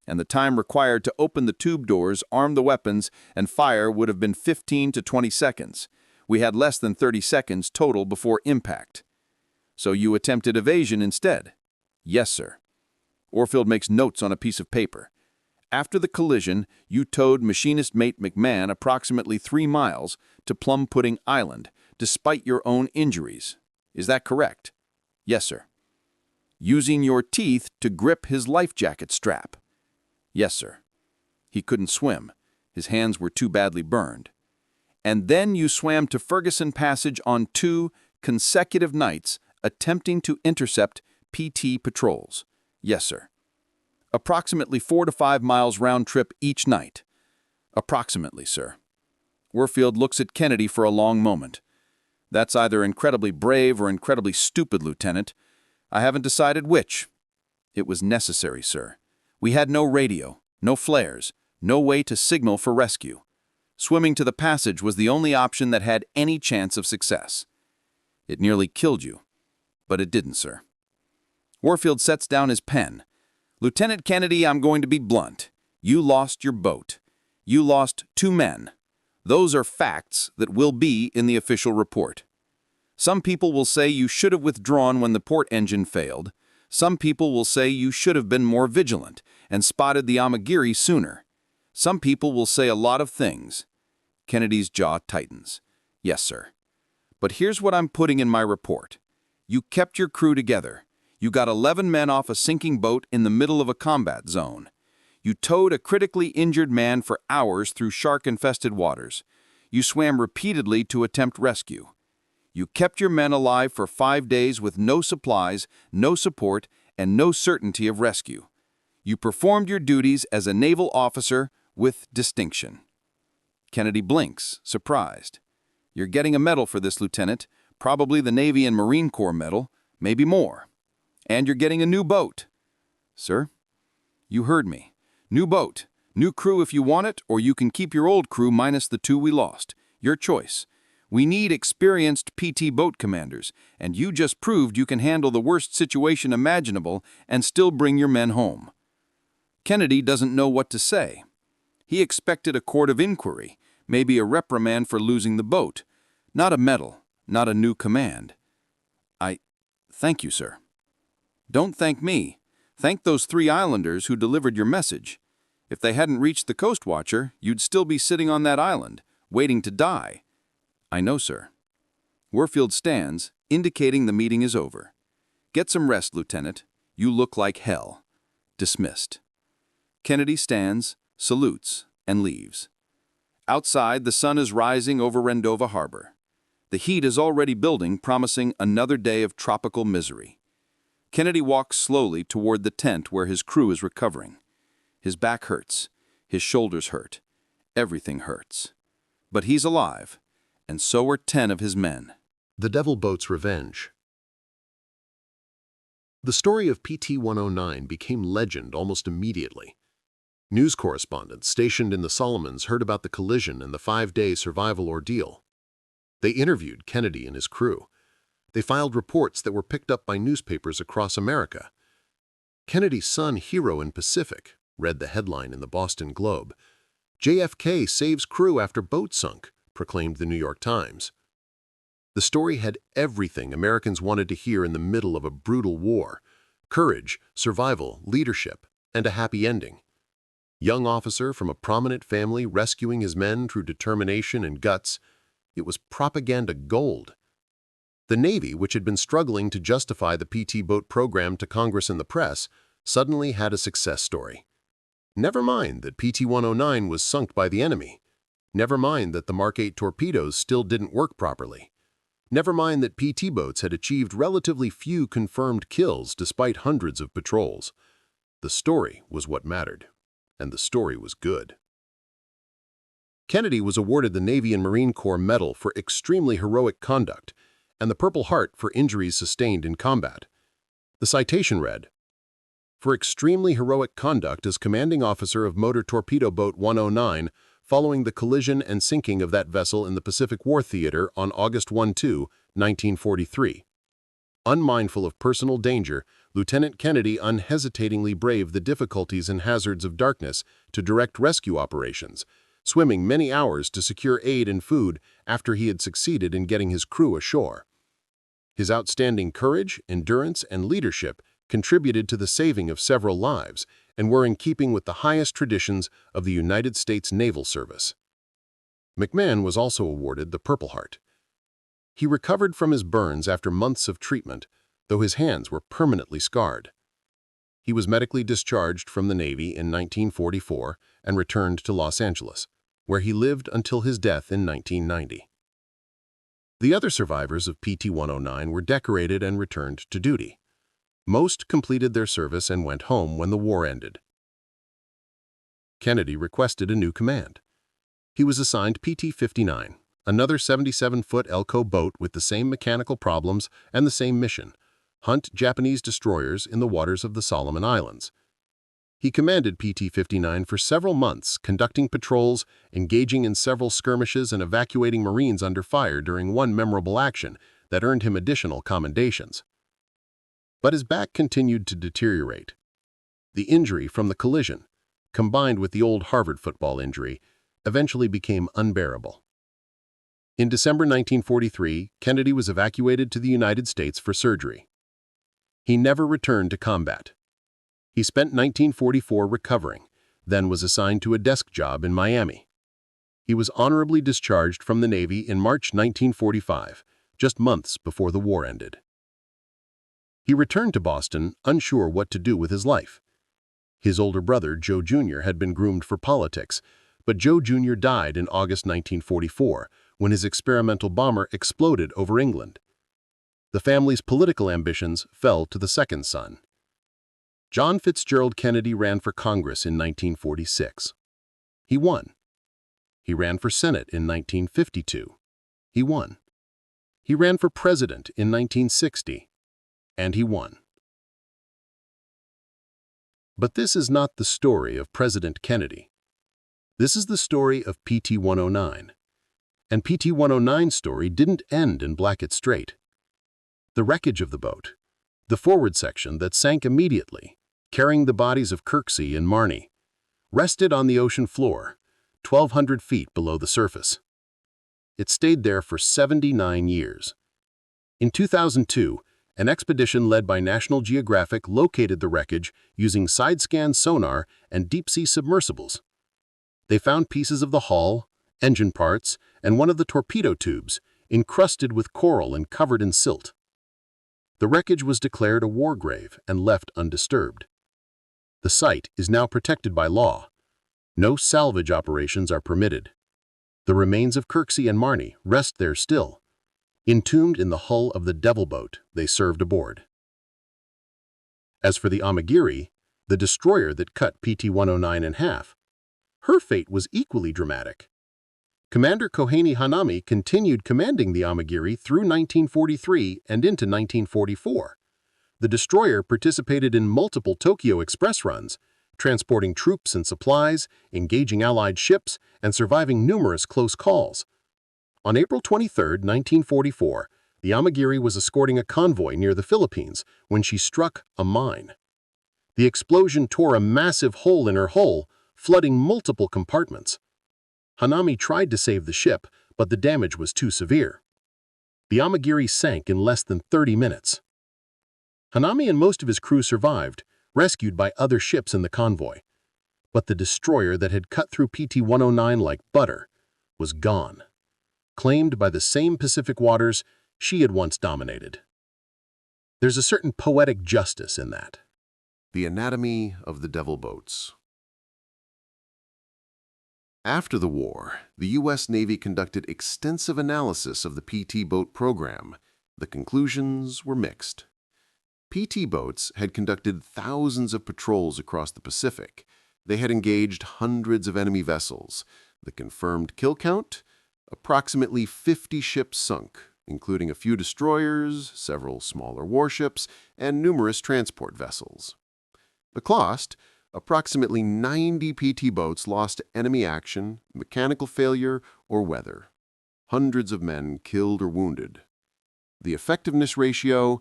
And the time required to open the tube doors, arm the weapons, and fire would have been 15 to 20 seconds. We had less than 30 seconds total before impact. So you attempted evasion instead? Yes, sir. Warfield makes notes on a piece of paper. After the collision, you towed machinist mate McMahon approximately 3 miles to Plum Pudding Island, despite your own injuries. Is that correct? Yes, sir. Using your teeth to grip his life jacket strap? Yes, sir. He couldn't swim. His hands were too badly burned. And then you swam to Ferguson Passage on 2 consecutive nights, attempting to intercept PT patrols. Yes, sir. Approximately 4 to 5 miles round trip each night. Approximately, sir. Warfield looks at Kennedy for a long moment. That's either incredibly brave or incredibly stupid, Lieutenant. I haven't decided which. It was necessary, sir. We had no radio, no flares, no way to signal for rescue. Swimming to the passage was the only option that had any chance of success. It nearly killed you, but it didn't, sir. Warfield sets down his pen. Lieutenant Kennedy, I'm going to be blunt. You lost your boat. You lost 2 men. Those are facts that will be in the official report. Some people will say you should have withdrawn when the port engine failed. Some people will say you should have been more vigilant and spotted the Amagiri sooner. Some people will say a lot of things. Kennedy's jaw tightens. Yes, sir. But here's what I'm putting in my report. You kept your crew together. You got 11 men off a sinking boat in the middle of a combat zone. You towed a critically injured man for hours through shark-infested waters. You swam repeatedly to attempt rescue. You kept your men alive for 5 days with no supplies, no support, and no certainty of rescue. You performed your duties as a naval officer with distinction. Kennedy blinks, surprised. You're getting a medal for this, Lieutenant, probably the Navy and Marine Corps medal, maybe more. And you're getting a new boat. Sir, you heard me. New boat, new crew if you want it, or you can keep your old crew minus the 2 we lost. Your choice. We need experienced PT boat commanders, and you just proved you can handle the worst situation imaginable and still bring your men home. Kennedy doesn't know what to say. He expected a court of inquiry, maybe a reprimand for losing the boat. Not a medal, not a new command. Thank you, sir. Don't thank me. Thank those 3 islanders who delivered your message. If they hadn't reached the Coast Watcher, you'd still be sitting on that island, waiting to die. I know, sir. Warfield stands, indicating the meeting is over. Get some rest, Lieutenant. You look like hell. Dismissed. Kennedy stands, salutes, and leaves. Outside, the sun is rising over Rendova Harbor. The heat is already building, promising another day of tropical misery. Kennedy walks slowly toward the tent where his crew is recovering. His back hurts. His shoulders hurt. Everything hurts. But he's alive, and so are 10 of his men. The Devil Boat's Revenge. The story of PT-109 became legend almost immediately. News correspondents stationed in the Solomons heard about the collision and the 5-day survival ordeal. They interviewed Kennedy and his crew. They filed reports that were picked up by newspapers across America. Kennedy's son, Hero in Pacific, read the headline in the Boston Globe. JFK saves crew after boat sunk, proclaimed the New York Times. The story had everything Americans wanted to hear in the middle of a brutal war: courage, survival, leadership, and a happy ending. Young officer from a prominent family rescuing his men through determination and guts. It was propaganda gold. The Navy, which had been struggling to justify the PT boat program to Congress and the press, suddenly had a success story. Never mind that PT-109 was sunk by the enemy. Never mind that the Mark 8 torpedoes still didn't work properly. Never mind that PT boats had achieved relatively few confirmed kills despite hundreds of patrols. The story was what mattered, and the story was good. Kennedy was awarded the Navy and Marine Corps Medal for extremely heroic conduct and the Purple Heart for injuries sustained in combat. The citation read, "For extremely heroic conduct as commanding officer of Motor Torpedo Boat 109 following the collision and sinking of that vessel in the Pacific War Theater on August 12, 1943. Unmindful of personal danger, Lieutenant Kennedy unhesitatingly braved the difficulties and hazards of darkness to direct rescue operations, swimming many hours to secure aid and food after he had succeeded in getting his crew ashore. His outstanding courage, endurance, and leadership contributed to the saving of several lives and were in keeping with the highest traditions of the United States Naval Service." McMahon was also awarded the Purple Heart. He recovered from his burns after months of treatment, though his hands were permanently scarred. He was medically discharged from the Navy in 1944 and returned to Los Angeles, where he lived until his death in 1990. The other survivors of PT-109 were decorated and returned to duty. Most completed their service and went home when the war ended. Kennedy requested a new command. He was assigned PT-59, another 77-foot Elco boat with the same mechanical problems and the same mission: hunt Japanese destroyers in the waters of the Solomon Islands. He commanded PT-59 for several months, conducting patrols, engaging in several skirmishes, and evacuating Marines under fire during one memorable action that earned him additional commendations. But his back continued to deteriorate. The injury from the collision, combined with the old Harvard football injury, eventually became unbearable. In December 1943, Kennedy was evacuated to the United States for surgery. He never returned to combat. He spent 1944 recovering, then was assigned to a desk job in Miami. He was honorably discharged from the Navy in March 1945, just months before the war ended. He returned to Boston, unsure what to do with his life. His older brother, Joe Jr., had been groomed for politics, but Joe Jr. died in August 1944 when his experimental bomber exploded over England. The family's political ambitions fell to the second son. John Fitzgerald Kennedy ran for Congress in 1946. He won. He ran for Senate in 1952. He won. He ran for president in 1960. And he won. But this is not the story of President Kennedy. This is the story of PT-109. And PT-109's story didn't end in Blackett Strait. The wreckage of the boat, the forward section that sank immediately, carrying the bodies of Kirksey and Marnie, rested on the ocean floor, 1,200 feet below the surface. It stayed there for 79 years. In 2002, an expedition led by National Geographic located the wreckage using side-scan sonar and deep-sea submersibles. They found pieces of the hull, engine parts, and one of the torpedo tubes, encrusted with coral and covered in silt. The wreckage was declared a war grave and left undisturbed. The site is now protected by law. No salvage operations are permitted. The remains of Kirksey and Marnie rest there still, entombed in the hull of the Devil boat they served aboard. As for the Amagiri, the destroyer that cut PT-109 in half, her fate was equally dramatic. Commander Kohei Hanami continued commanding the Amagiri through 1943 and into 1944. The destroyer participated in multiple Tokyo Express runs, transporting troops and supplies, engaging Allied ships, and surviving numerous close calls. On April 23, 1944, the Amagiri was escorting a convoy near the Philippines when she struck a mine. The explosion tore a massive hole in her hull, flooding multiple compartments. Hanami tried to save the ship, but the damage was too severe. The Amagiri sank in less than 30 minutes. Hanami and most of his crew survived, rescued by other ships in the convoy. But the destroyer that had cut through PT-109 like butter was gone, claimed by the same Pacific waters she had once dominated. There's a certain poetic justice in that. The anatomy of the devil boats. After the war, the U.S. Navy conducted extensive analysis of the PT boat program. The conclusions were mixed. PT boats had conducted thousands of patrols across the Pacific. They had engaged hundreds of enemy vessels. The confirmed kill count? Approximately 50 ships sunk, including a few destroyers, several smaller warships, and numerous transport vessels. The cost? Approximately 90 PT boats lost to enemy action, mechanical failure, or weather. Hundreds of men killed or wounded. The effectiveness ratio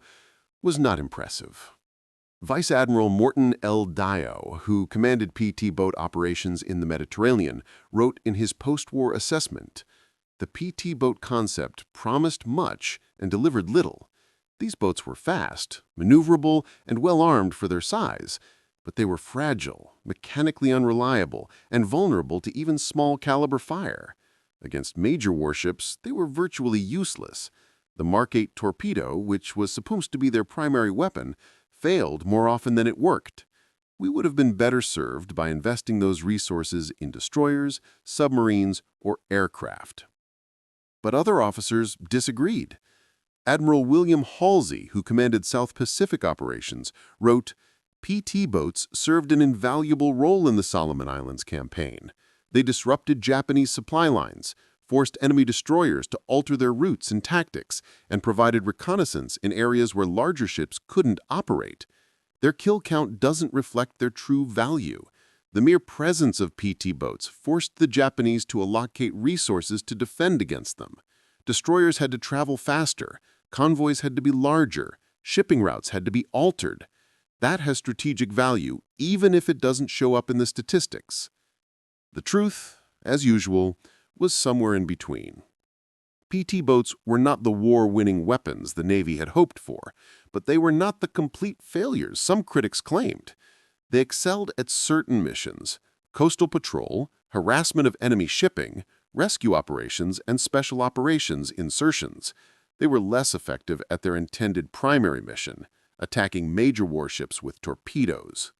was not impressive. Vice Admiral Morton L. Dio, who commanded PT boat operations in the Mediterranean, wrote in his post-war assessment, "The PT boat concept promised much and delivered little. These boats were fast, maneuverable, and well-armed for their size, but they were fragile, mechanically unreliable, and vulnerable to even small-caliber fire. Against major warships, they were virtually useless. The Mark 8 torpedo, which was supposed to be their primary weapon, failed more often than it worked. We would have been better served by investing those resources in destroyers, submarines, or aircraft." But other officers disagreed. Admiral William Halsey, who commanded South Pacific operations, wrote, "PT boats served an invaluable role in the Solomon Islands campaign. They disrupted Japanese supply lines, forced enemy destroyers to alter their routes and tactics, and provided reconnaissance in areas where larger ships couldn't operate. Their kill count doesn't reflect their true value. The mere presence of PT boats forced the Japanese to allocate resources to defend against them. Destroyers had to travel faster, convoys had to be larger, shipping routes had to be altered. That has strategic value, even if it doesn't show up in the statistics." The truth, as usual, was somewhere in between. PT boats were not the war-winning weapons the Navy had hoped for, but they were not the complete failures some critics claimed. They excelled at certain missions: coastal patrol, harassment of enemy shipping, rescue operations, and special operations insertions. They were less effective at their intended primary mission, attacking major warships with torpedoes.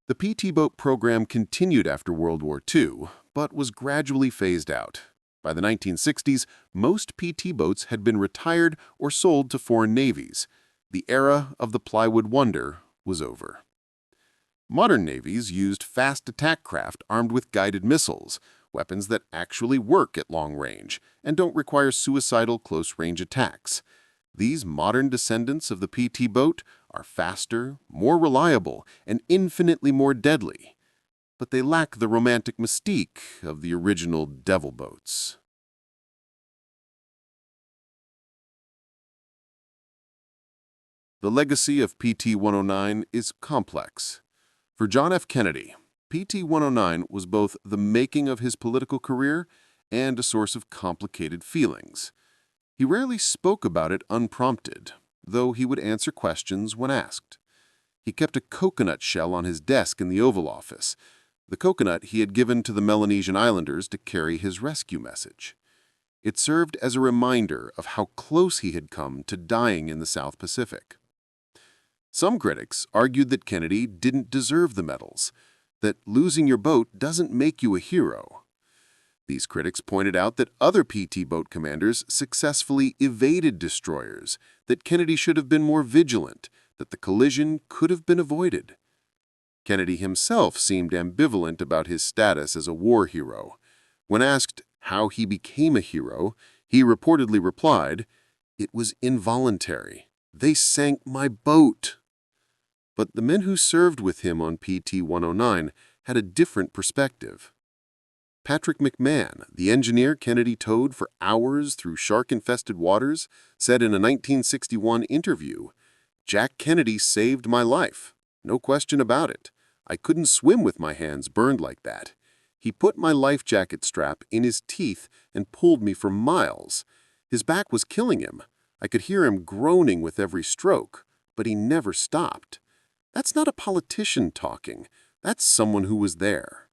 The PT boat program continued after World War II, but was gradually phased out. By the 1960s, most PT boats had been retired or sold to foreign navies. The era of the plywood wonder was over. Modern navies used fast attack craft armed with guided missiles, weapons that actually work at long range and don't require suicidal close-range attacks. These modern descendants of the PT boat are faster, more reliable, and infinitely more deadly. But they lack the romantic mystique of the original devil boats. The legacy of PT-109 is complex. For John F. Kennedy, PT-109 was both the making of his political career and a source of complicated feelings. He rarely spoke about it unprompted, though he would answer questions when asked. He kept a coconut shell on his desk in the Oval Office, the coconut he had given to the Melanesian Islanders to carry his rescue message. It served as a reminder of how close he had come to dying in the South Pacific. Some critics argued that Kennedy didn't deserve the medals, that losing your boat doesn't make you a hero. These critics pointed out that other PT boat commanders successfully evaded destroyers, that Kennedy should have been more vigilant, that the collision could have been avoided. Kennedy himself seemed ambivalent about his status as a war hero. When asked how he became a hero, he reportedly replied, "It was involuntary. They sank my boat." But the men who served with him on PT-109 had a different perspective. Patrick McMahon, the engineer Kennedy towed for hours through shark-infested waters, said in a 1961 interview, "Jack Kennedy saved my life. No question about it. I couldn't swim with my hands burned like that. He put my life jacket strap in his teeth and pulled me for miles. His back was killing him. I could hear him groaning with every stroke, but he never stopped. That's not a politician talking. That's someone who was there."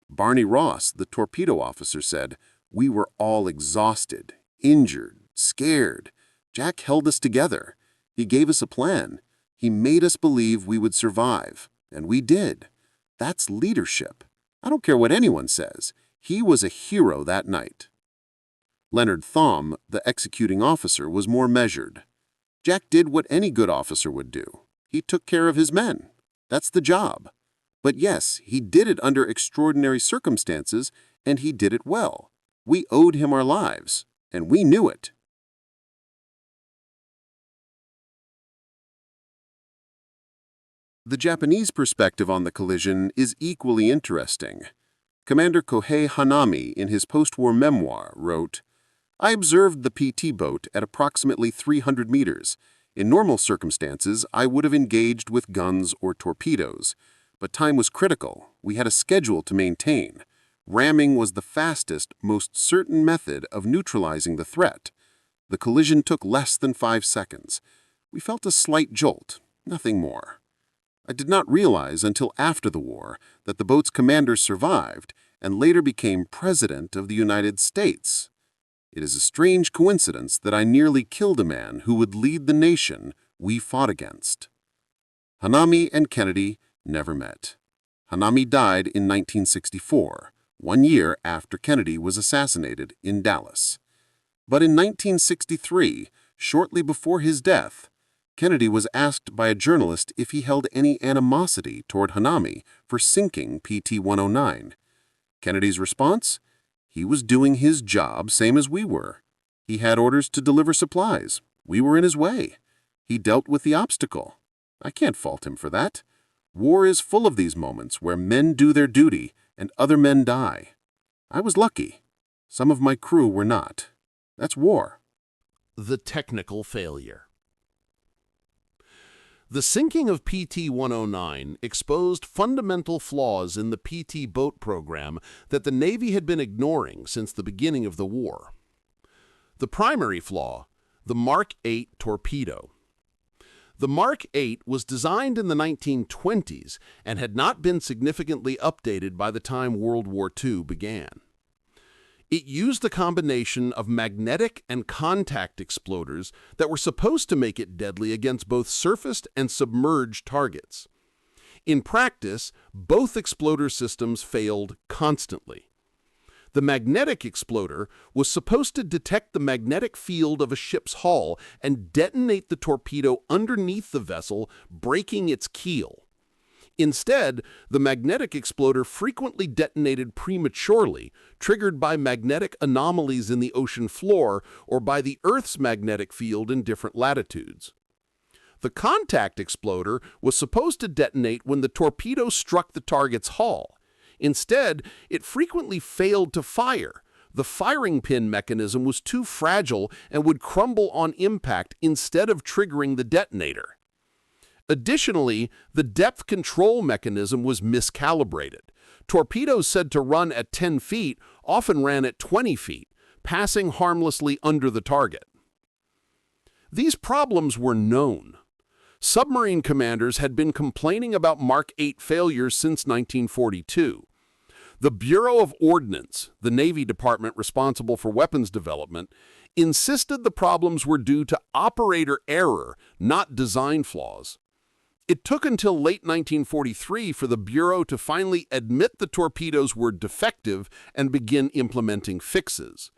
Barney Ross, the torpedo officer, said, "We were all exhausted, injured, scared. Jack held us together. He gave us a plan. He made us believe we would survive, and we did. That's leadership. I don't care what anyone says. He was a hero that night." Leonard Thom, the executing officer, was more measured. "Jack did what any good officer would do. He took care of his men. That's the job. But yes, he did it under extraordinary circumstances, and he did it well. We owed him our lives, and we knew it." The Japanese perspective on the collision is equally interesting. Commander Kohei Hanami, in his post-war memoir, wrote, "I observed the PT boat at approximately 300 meters. In normal circumstances, I would have engaged with guns or torpedoes. But time was critical. We had a schedule to maintain. Ramming was the fastest, most certain method of neutralizing the threat. The collision took less than 5 seconds. We felt a slight jolt, nothing more. I did not realize until after the war that the boat's commander survived and later became President of the United States. It is a strange coincidence that I nearly killed a man who would lead the nation we fought against." Hanami and Kennedy never met. Hanami died in 1964, 1 year after Kennedy was assassinated in Dallas. But in 1963, shortly before his death, Kennedy was asked by a journalist if he held any animosity toward Hanami for sinking PT-109. Kennedy's response? He was doing his job same as we were. He had orders to deliver supplies. We were in his way. He dealt with the obstacle. I can't fault him for that. War is full of these moments where men do their duty and other men die. I was lucky. Some of my crew were not. That's war. The technical failure. The sinking of PT-109 exposed fundamental flaws in the PT boat program that the Navy had been ignoring since the beginning of the war. The primary flaw, the Mark 8 torpedo. The Mark 8 was designed in the 1920s and had not been significantly updated by the time World War II began. It used a combination of magnetic and contact exploders that were supposed to make it deadly against both surfaced and submerged targets. In practice, both exploder systems failed constantly. The magnetic exploder was supposed to detect the magnetic field of a ship's hull and detonate the torpedo underneath the vessel, breaking its keel. Instead, the magnetic exploder frequently detonated prematurely, triggered by magnetic anomalies in the ocean floor or by the Earth's magnetic field in different latitudes. The contact exploder was supposed to detonate when the torpedo struck the target's hull. Instead, it frequently failed to fire. The firing pin mechanism was too fragile and would crumble on impact instead of triggering the detonator. Additionally, the depth control mechanism was miscalibrated. Torpedoes said to run at 10 feet often ran at 20 feet, passing harmlessly under the target. These problems were known. Submarine commanders had been complaining about Mark 8 failures since 1942. The Bureau of Ordnance, the Navy department responsible for weapons development, insisted the problems were due to operator error, not design flaws. It took until late 1943 for the Bureau to finally admit the torpedoes were defective and begin implementing fixes.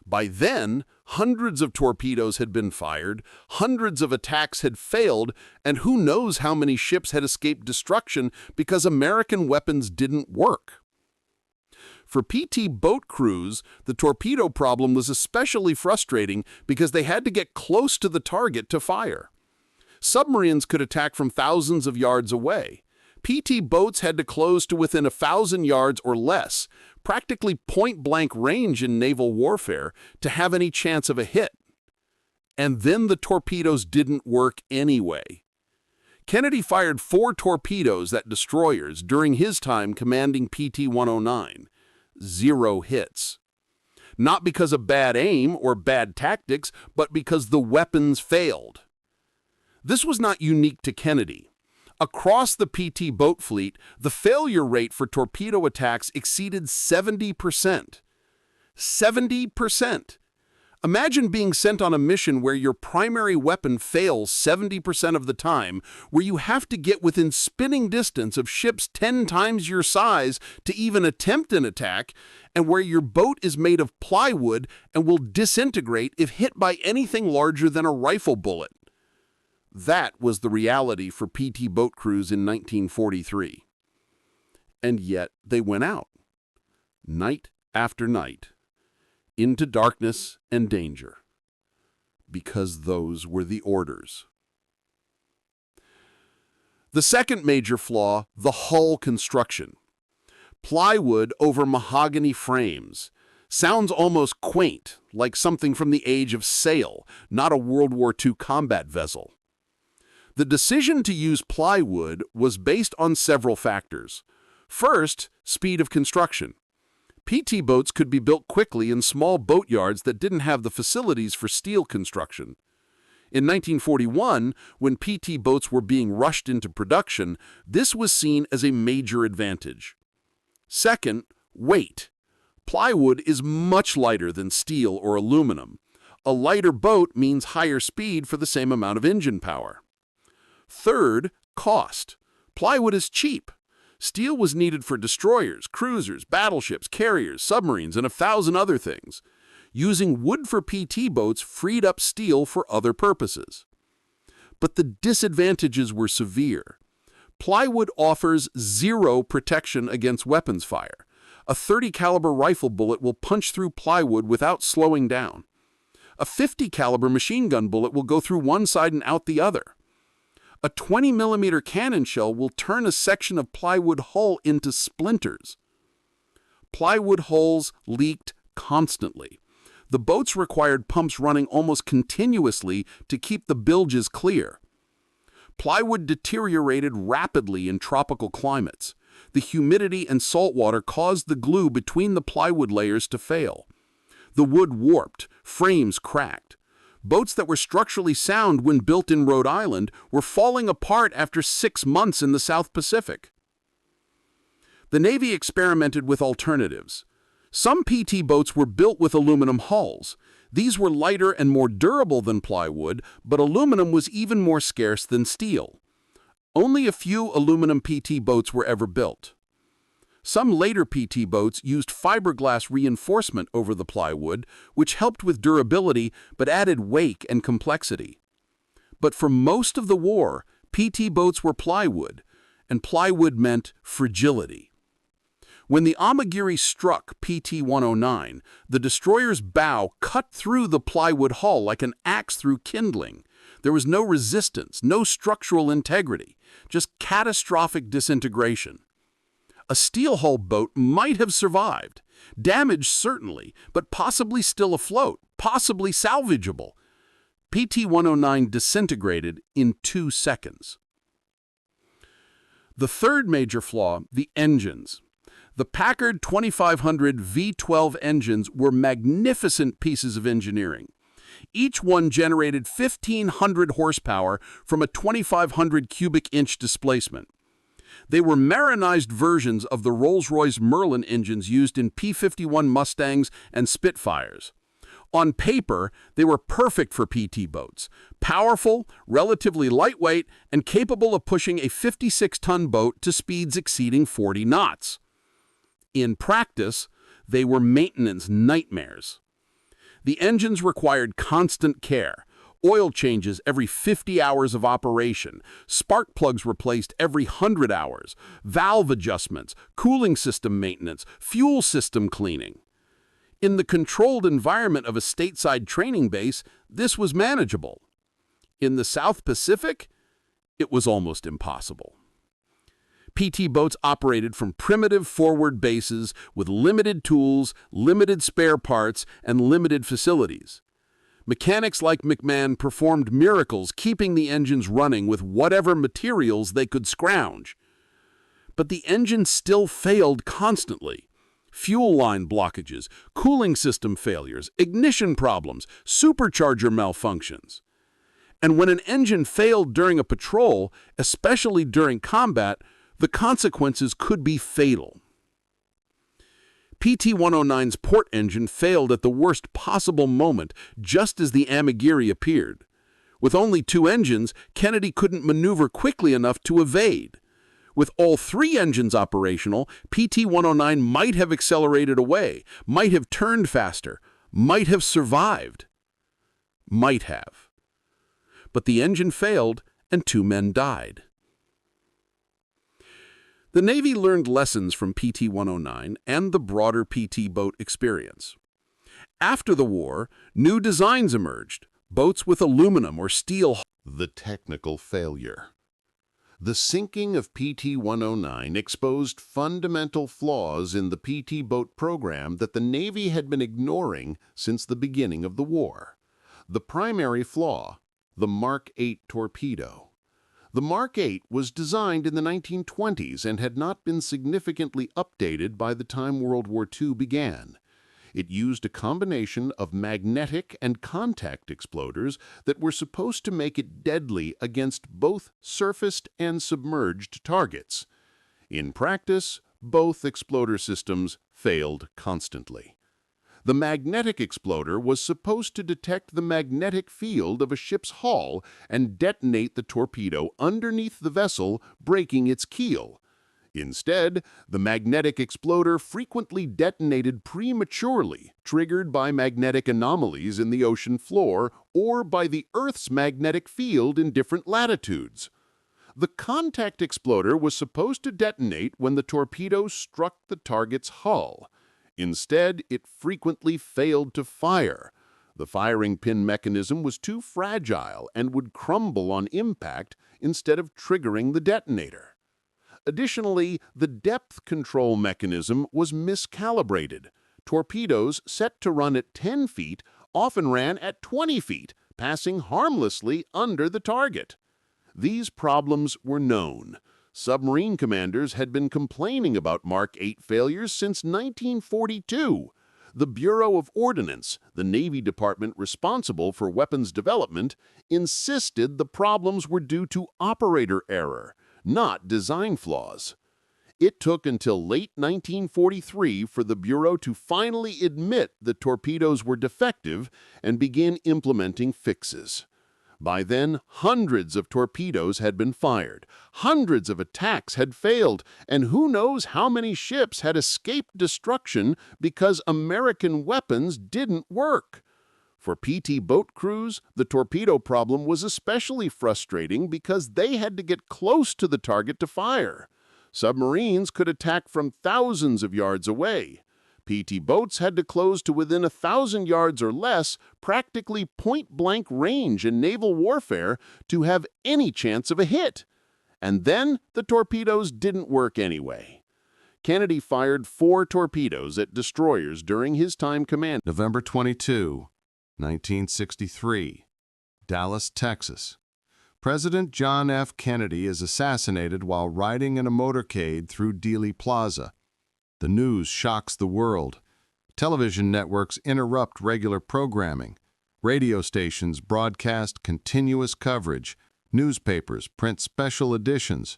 By then, hundreds of torpedoes had been fired, hundreds of attacks had failed, and who knows how many ships had escaped destruction because American weapons didn't work. For PT boat crews, the torpedo problem was especially frustrating because they had to get close to the target to fire. Submarines could attack from thousands of yards away. PT boats had to close to within 1,000 yards or less, practically point-blank range in naval warfare, to have any chance of a hit. And then the torpedoes didn't work anyway. Kennedy fired 4 torpedoes at destroyers during his time commanding PT-109. 0 hits. Not because of bad aim or bad tactics, but because the weapons failed. This was not unique to Kennedy. Across the PT boat fleet, the failure rate for torpedo attacks exceeded 70%. 70%! Imagine being sent on a mission where your primary weapon fails 70% of the time, where you have to get within spitting distance of ships 10 times your size to even attempt an attack, and where your boat is made of plywood and will disintegrate if hit by anything larger than a rifle bullet. That was the reality for PT boat crews in 1943. And yet they went out, night after night, into darkness and danger, because those were the orders. The second major flaw, the hull construction. Plywood over mahogany frames. Sounds almost quaint, like something from the age of sail, not a World War II combat vessel. The decision to use plywood was based on several factors. First, speed of construction. PT boats could be built quickly in small boatyards that didn't have the facilities for steel construction. In 1941, when PT boats were being rushed into production, this was seen as a major advantage. Second, weight. Plywood is much lighter than steel or aluminum. A lighter boat means higher speed for the same amount of engine power. Third, cost. Plywood is cheap. Steel was needed for destroyers, cruisers, battleships, carriers, submarines, and 1,000 other things. Using wood for PT boats freed up steel for other purposes. But the disadvantages were severe. Plywood offers 0 protection against weapons fire. A .30 caliber rifle bullet will punch through plywood without slowing down. A .50 caliber machine gun bullet will go through one side and out the other. A 20mm cannon shell will turn a section of plywood hull into splinters. Plywood hulls leaked constantly. The boats required pumps running almost continuously to keep the bilges clear. Plywood deteriorated rapidly in tropical climates. The humidity and salt water caused the glue between the plywood layers to fail. The wood warped, frames cracked. Boats that were structurally sound when built in Rhode Island were falling apart after 6 months in the South Pacific. The Navy experimented with alternatives. Some PT boats were built with aluminum hulls. These were lighter and more durable than plywood, but aluminum was even more scarce than steel. Only a few aluminum PT boats were ever built. Some later PT boats used fiberglass reinforcement over the plywood, which helped with durability but added weight and complexity. But for most of the war, PT boats were plywood, and plywood meant fragility. When the Amagiri struck PT-109, the destroyer's bow cut through the plywood hull like an axe through kindling. There was no resistance, no structural integrity, just catastrophic disintegration. A steel-hulled boat might have survived. Damaged, certainly, but possibly still afloat, possibly salvageable. PT-109 disintegrated in 2 seconds. The third major flaw, the engines. The Packard 2500 V12 engines were magnificent pieces of engineering. Each one generated 1,500 horsepower from a 2,500 cubic inch displacement. They were Marinized versions of the Rolls-Royce Merlin engines used in P-51 Mustangs and Spitfires. On paper, they were perfect for PT boats, powerful, relatively lightweight, and capable of pushing a 56-ton boat to speeds exceeding 40 knots. In practice, they were maintenance nightmares. The engines required constant care. Oil changes every 50 hours of operation, spark plugs replaced every 100 hours, valve adjustments, cooling system maintenance, fuel system cleaning. In the controlled environment of a stateside training base, this was manageable. In the South Pacific, it was almost impossible. PT boats operated from primitive forward bases with limited tools, limited spare parts, and limited facilities. Mechanics like McMahon performed miracles keeping the engines running with whatever materials they could scrounge. But the engine still failed constantly. Fuel line blockages, cooling system failures, ignition problems, supercharger malfunctions. And when an engine failed during a patrol, especially during combat, the consequences could be fatal. PT-109's port engine failed at the worst possible moment, just as the Amagiri appeared. With only 2 engines, Kennedy couldn't maneuver quickly enough to evade. With all 3 engines operational, PT-109 might have accelerated away, might have turned faster, might have survived. Might have. But the engine failed, and 2 men died. The Navy learned lessons from PT-109 and the broader PT boat experience. After the war, new designs emerged, boats with aluminum or steel. The technical failure. The sinking of PT-109 exposed fundamental flaws in the PT boat program that the Navy had been ignoring since the beginning of the war. The primary flaw, the Mark 8 torpedo. The Mark 8 was designed in the 1920s and had not been significantly updated by the time World War II began. It used a combination of magnetic and contact exploders that were supposed to make it deadly against both surfaced and submerged targets. In practice, both exploder systems failed constantly. The magnetic exploder was supposed to detect the magnetic field of a ship's hull and detonate the torpedo underneath the vessel, breaking its keel. Instead, the magnetic exploder frequently detonated prematurely, triggered by magnetic anomalies in the ocean floor or by the Earth's magnetic field in different latitudes. The contact exploder was supposed to detonate when the torpedo struck the target's hull. Instead, it frequently failed to fire. The firing pin mechanism was too fragile and would crumble on impact instead of triggering the detonator. Additionally, the depth control mechanism was miscalibrated. Torpedoes set to run at 10 feet often ran at 20 feet, passing harmlessly under the target. These problems were known. Submarine commanders had been complaining about Mark 8 failures since 1942. The Bureau of Ordnance, the Navy department responsible for weapons development, insisted the problems were due to operator error, not design flaws. It took until late 1943 for the Bureau to finally admit the torpedoes were defective and begin implementing fixes. By then, hundreds of torpedoes had been fired, hundreds of attacks had failed, and who knows how many ships had escaped destruction because American weapons didn't work. For PT boat crews, the torpedo problem was especially frustrating because they had to get close to the target to fire. Submarines could attack from thousands of yards away. PT boats had to close to within 1,000 yards or less, practically point-blank range in naval warfare, to have any chance of a hit. And then the torpedoes didn't work anyway. Kennedy fired 4 torpedoes at destroyers during his time command. November 22, 1963, Dallas, Texas. President John F. Kennedy is assassinated while riding in a motorcade through Dealey Plaza. The news shocks the world. Television networks interrupt regular programming. Radio stations broadcast continuous coverage. Newspapers print special editions.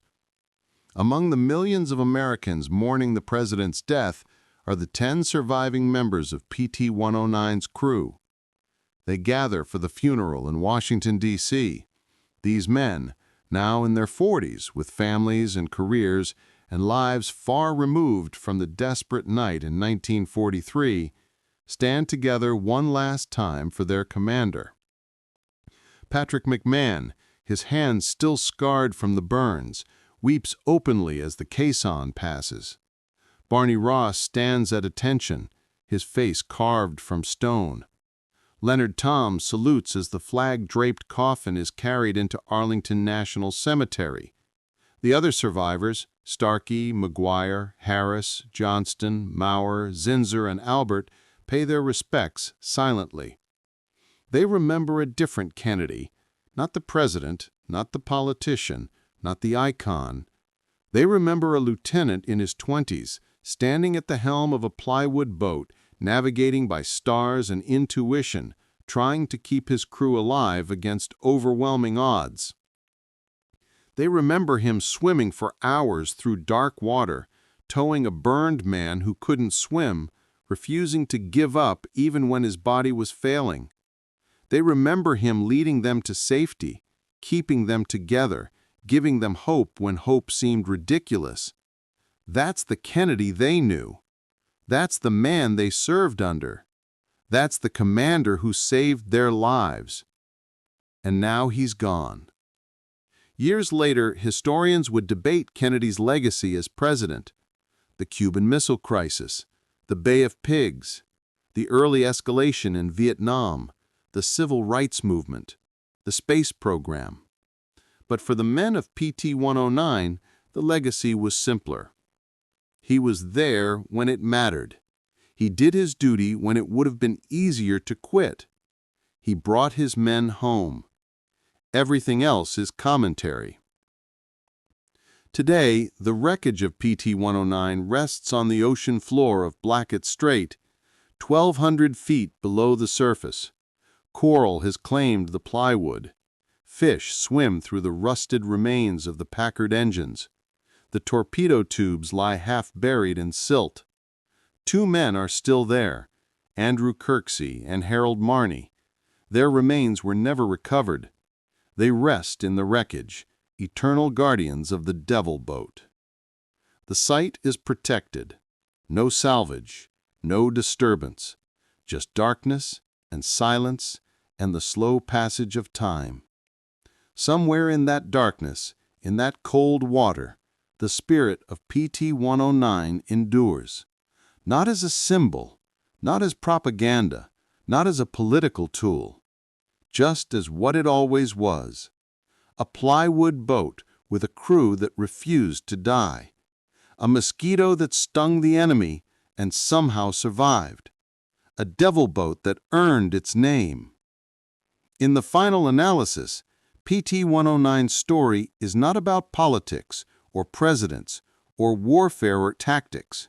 Among the millions of Americans mourning the president's death are the 10 surviving members of PT-109's crew. They gather for the funeral in Washington, D.C. These men, now in their 40s with families and careers and lives far removed from the desperate night in 1943, stand together one last time for their commander. Patrick McMahon, his hands still scarred from the burns, weeps openly as the caisson passes. Barney Ross stands at attention, his face carved from stone. Leonard Tom salutes as the flag-draped coffin is carried into Arlington National Cemetery. The other survivors, Starkey, McGuire, Harris, Johnston, Maurer, Zinser, and Albert, pay their respects silently. They remember a different Kennedy, not the president, not the politician, not the icon. They remember a lieutenant in his 20s, standing at the helm of a plywood boat, navigating by stars and intuition, trying to keep his crew alive against overwhelming odds. They remember him swimming for hours through dark water, towing a burned man who couldn't swim, refusing to give up even when his body was failing. They remember him leading them to safety, keeping them together, giving them hope when hope seemed ridiculous. That's the Kennedy they knew. That's the man they served under. That's the commander who saved their lives. And now he's gone. Years later, historians would debate Kennedy's legacy as president. The Cuban Missile Crisis, the Bay of Pigs, the early escalation in Vietnam, the Civil Rights Movement, the space program. But for the men of PT-109, the legacy was simpler. He was there when it mattered. He did his duty when it would have been easier to quit. He brought his men home. Everything else is commentary. Today, the wreckage of PT-109 rests on the ocean floor of Blackett Strait, 1,200 feet below the surface. Coral has claimed the plywood. Fish swim through the rusted remains of the Packard engines. The torpedo tubes lie half buried in silt. 2 men are still there, Andrew Kirksey and Harold Marney. Their remains were never recovered. They rest in the wreckage, eternal guardians of the Devil Boat. The site is protected. No salvage, no disturbance, just darkness and silence and the slow passage of time. Somewhere in that darkness, in that cold water, the spirit of PT-109 endures, not as a symbol, not as propaganda, not as a political tool, just as what it always was, a plywood boat with a crew that refused to die, a mosquito that stung the enemy and somehow survived, a devil boat that earned its name. In the final analysis, PT-109's story is not about politics or presidents or warfare or tactics.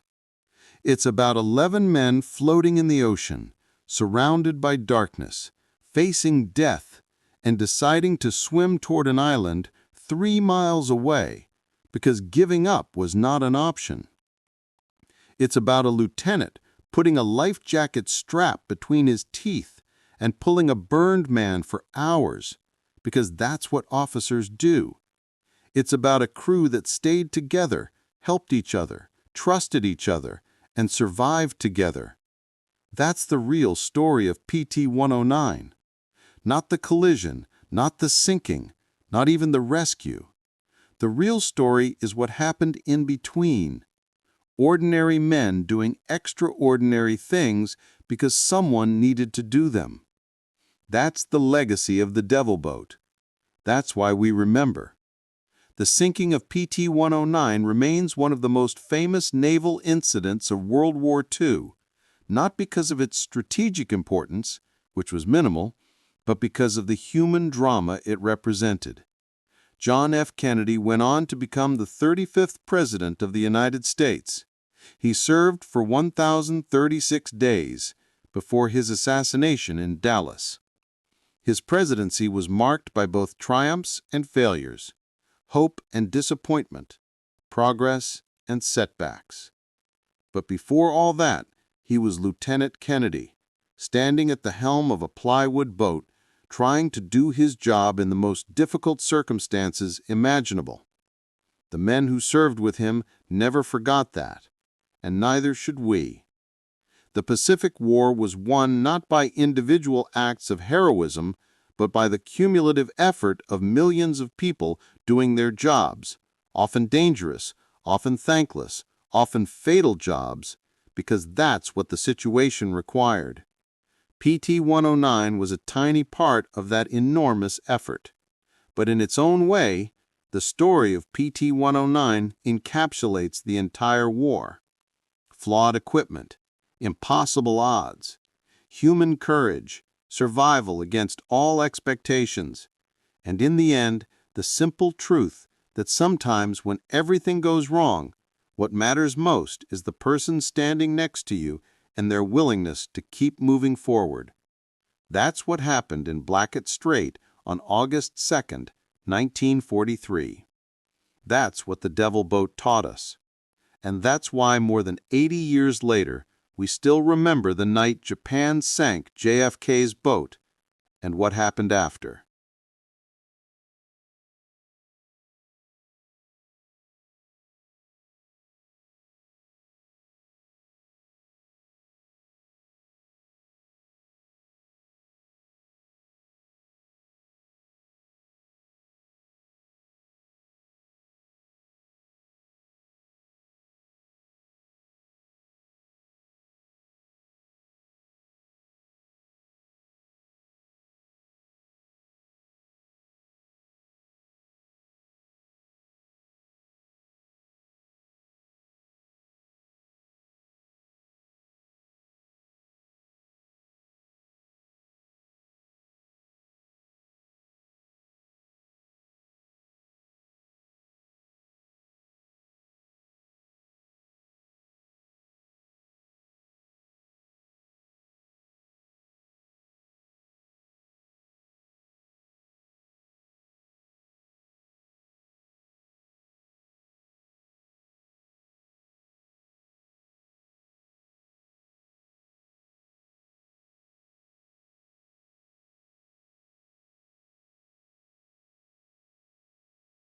It's about 11 men floating in the ocean, surrounded by darkness, facing death, and deciding to swim toward an island 3 miles away because giving up was not an option. It's about a lieutenant putting a life jacket strap between his teeth and pulling a burned man for hours because that's what officers do. It's about a crew that stayed together, helped each other, trusted each other, and survived together. That's the real story of PT-109. Not the collision, not the sinking, not even the rescue. The real story is what happened in between. Ordinary men doing extraordinary things because someone needed to do them. That's the legacy of the Devil Boat. That's why we remember. The sinking of PT-109 remains one of the most famous naval incidents of World War II, not because of its strategic importance, which was minimal, but because of the human drama it represented. John F. Kennedy went on to become the 35th President of the United States. He served for 1,036 days before his assassination in Dallas. His presidency was marked by both triumphs and failures, hope and disappointment, progress and setbacks. But before all that, he was Lieutenant Kennedy, standing at the helm of a plywood boat, trying to do his job in the most difficult circumstances imaginable. The men who served with him never forgot that, and neither should we. The Pacific War was won not by individual acts of heroism, but by the cumulative effort of millions of people doing their jobs, often dangerous, often thankless, often fatal jobs, because that's what the situation required. PT-109 was a tiny part of that enormous effort. But in its own way, the story of PT-109 encapsulates the entire war. Flawed equipment, impossible odds, human courage, survival against all expectations, and in the end, the simple truth that sometimes when everything goes wrong, what matters most is the person standing next to you and their willingness to keep moving forward. That's what happened in Blackett Strait on August 2nd, 1943. That's what the Devil Boat taught us. And that's why more than 80 years later, we still remember the night Japan sank JFK's boat and what happened after.